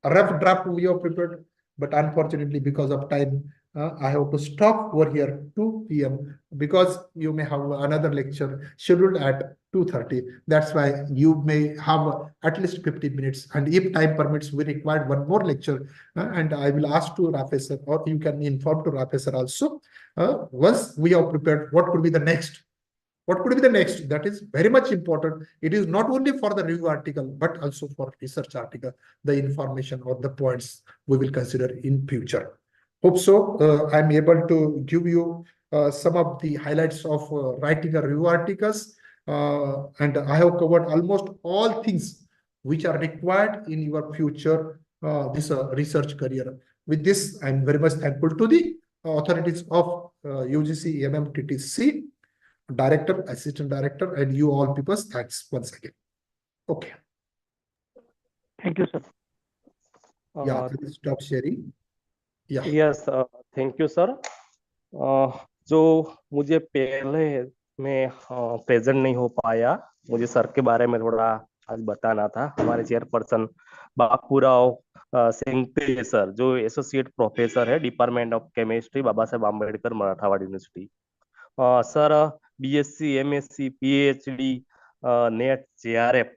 A rough draft we have prepared, but unfortunately because of time, I have to stop over here 2 p.m. because you may have another lecture scheduled at 2:30. That's why you may have at least 50 minutes. And if time permits, we require one more lecture. And I will ask to Rafesar, or you can inform to Rafesar also. Once we have prepared, what could be the next? What could be the next? That is very much important. It is not only for the review article, but also for research article, the information or the points we will consider in future. Hope so. I'm able to give you some of the highlights of writing a review articles. And I have covered almost all things which are required in your future this research career. With this, I'm very much thankful to the authorities of UGC MMTTC, director, assistant director, and you all people. Thanks once again. Okay. Thank you, sir. Yeah, please stop sharing. Yeah. Yes, thank you sir. जो मुझे पहले मैं present नहीं हो पाया, मुझे sir के बारे में थोड़ा आज बताना था। हमारे चेयरपर्सन बापूराव सिंगटे सर, जो एसोसिएट प्रोफेसर है department of chemistry, Baba Saheb Ambedkar Marathwada university. Sir BSc, MSc, PhD, NET, JRF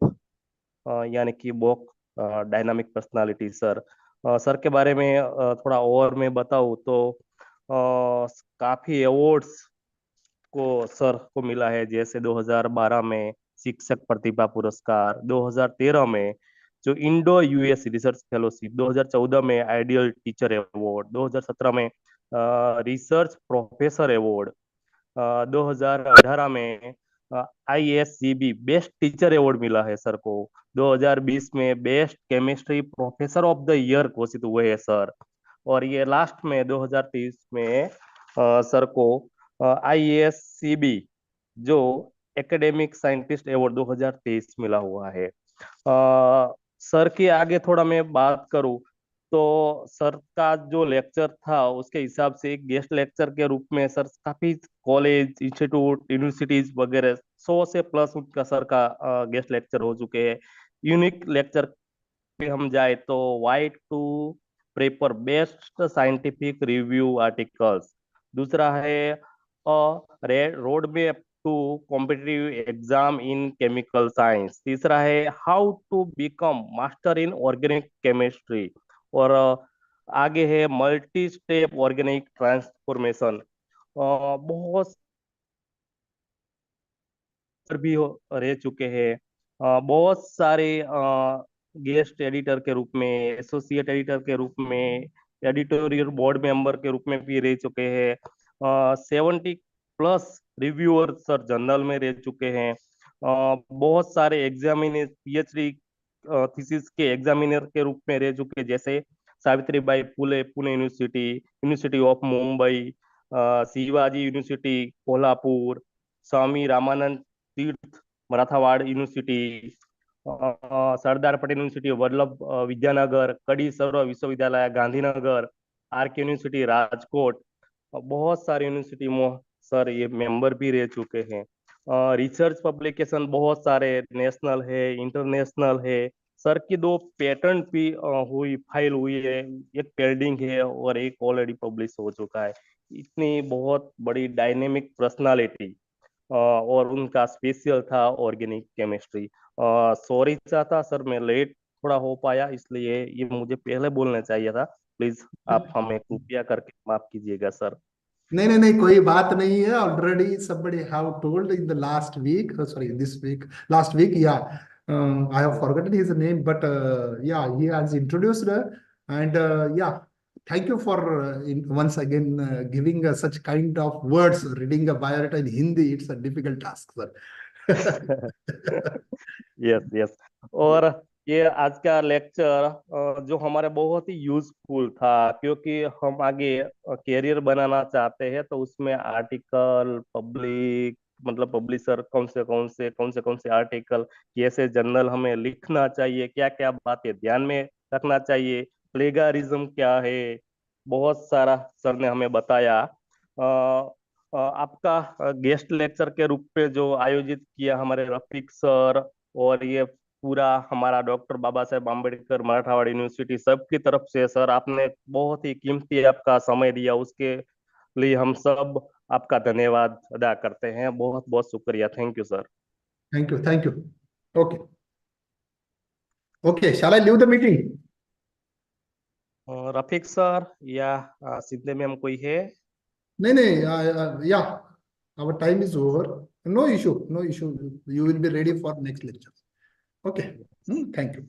यानी कि बोक, डायनामिक पर्सनालिटी। सर सर के बारे में थोड़ा और मैं बताऊं तो काफी अवार्ड्स को सर को मिला है, जैसे 2012 में शिक्षक प्रतिभा पुरस्कार, 2013 में जो इंडो यूएस रिसर्च फेलोशिप, 2014 में आइडियल टीचर अवार्ड, 2017 में रिसर्च प्रोफेसर अवार्ड, 2018 में ISCB बेस्ट टीचर अवार्ड मिला है सर को, 2020 में best chemistry professor of the year घोषित हुए हैं सर, और ये लास्ट में 2023 में सर को ISCB जो एकेडमिक साइंटिस्ट अवार्ड 2023 मिला हुआ है। सर के आगे थोड़ा मैं बात करूं तो सर का जो लेक्चर था उसके हिसाब से एक गेस्ट लेक्चर के रूप में सर काफी कॉलेज इंस्टीट्यूट यूनिवर्सिटीज वगैरह 100 से प्लस उनका सर का गेस्ट लेक्चर हो चुके हैं। यूनिक लेक्चर पे हम जाए तो what to prepare best scientific review articles. दूसरा है road map to competitive exam in chemical science. तीसरा है how to become master in organic chemistry. और आगे है मल्टी स्टेप ऑर्गेनिक ट्रांसफॉर्मेशन। बहुत भी रह चुके हैं। बहुत सारे गेस्ट एडिटर के रूप में, एसोसिएट एडिटर के रूप में, एडिटोरियल बोर्ड मेंबर के रूप में भी रह चुके हैं। 70 प्लस रिव्यूअर सर जर्नल में रह चुके हैं। बहुत सारे एग्जामिनर पीएचडी थीसिस के एग्जामिनर के रूप में रह चुके हैं, जैसे Savitribai Phule Pune university, university of Mumbai, Shivaji university Kolhapur, Swami Ramanand Teerth Marathwada university, Sardar Patel university Vallabh Vidyanagar, Kadi Sarva विश्वविद्यालय गांधीनगर, आरके यूनिवर्सिटी राजकोट। बहुत सारे यूनिवर्सिटी में सर ये मेंबर भी रह चुके हैं। रिसर्च पब्लिकेशन बहुत सारे नेशनल है, इंटरनेशनल है। सर की 2 पेटेंट भी फाइल हुई है, एक पेंडिंग है और एक ऑलरेडी पब्लिश हो चुका है। इतनी बहुत बड़ी डायनेमिक पर्सनालिटी और उनका स्पेशल था ऑर्गेनिक केमिस्ट्री। सॉरी चाहता सर, मैं लेट थोड़ा हो पाया, इसलिए ये मुझे पहले बोलना चाहिए था। प्लीज आप हमें कृपया करके माफ कीजिएगा सर। नहीं नहीं नहीं, कोई बात नहीं है। Already somebody have told in the last week, sorry, this week, last week, yeah. I have forgotten his name, but yeah, he has introduced, and yeah, thank you for once again giving such kind of words. Reading a biodata in Hindi, it's a difficult task, sir. Yes yes. और ये आज का lecture जो हमारे बहुत ही useful था, क्योंकि हम आगे कैरियर बनाना चाहते हैं, तो उसमें आर्टिकल पब्लिक मतलब पब्लिशर कौन से आर्टिकल, कैसे जर्नल हमें लिखना चाहिए, क्या क्या बातें ध्यान में रखना चाहिए, प्लेगारिज्म क्या है, बहुत सारा सर ने हमें बताया। आपका गेस्ट लेक्चर के रूप में जो आयोजित किया हमारे रफीक सर, और ये पूरा हमारा डॉक्टर बाबा साहेब आम्बेडकर मराठवाड़ा यूनिवर्सिटी सब की तरफ से सर, आपने बहुत ही कीमती आपका समय दिया, उसके लिए हम सब आपका धन्यवाद अदा करते हैं। बहुत बहुत शुक्रिया। Thank you sir. Thank you, thank you. Okay, okay. Shall I leave the meeting? Rafiq sir या सिद्धे मैम कोई है? नहीं नहीं, yeah. Our time is over. No issue, no issue. You will be ready for next lecture. Okay. Thank you.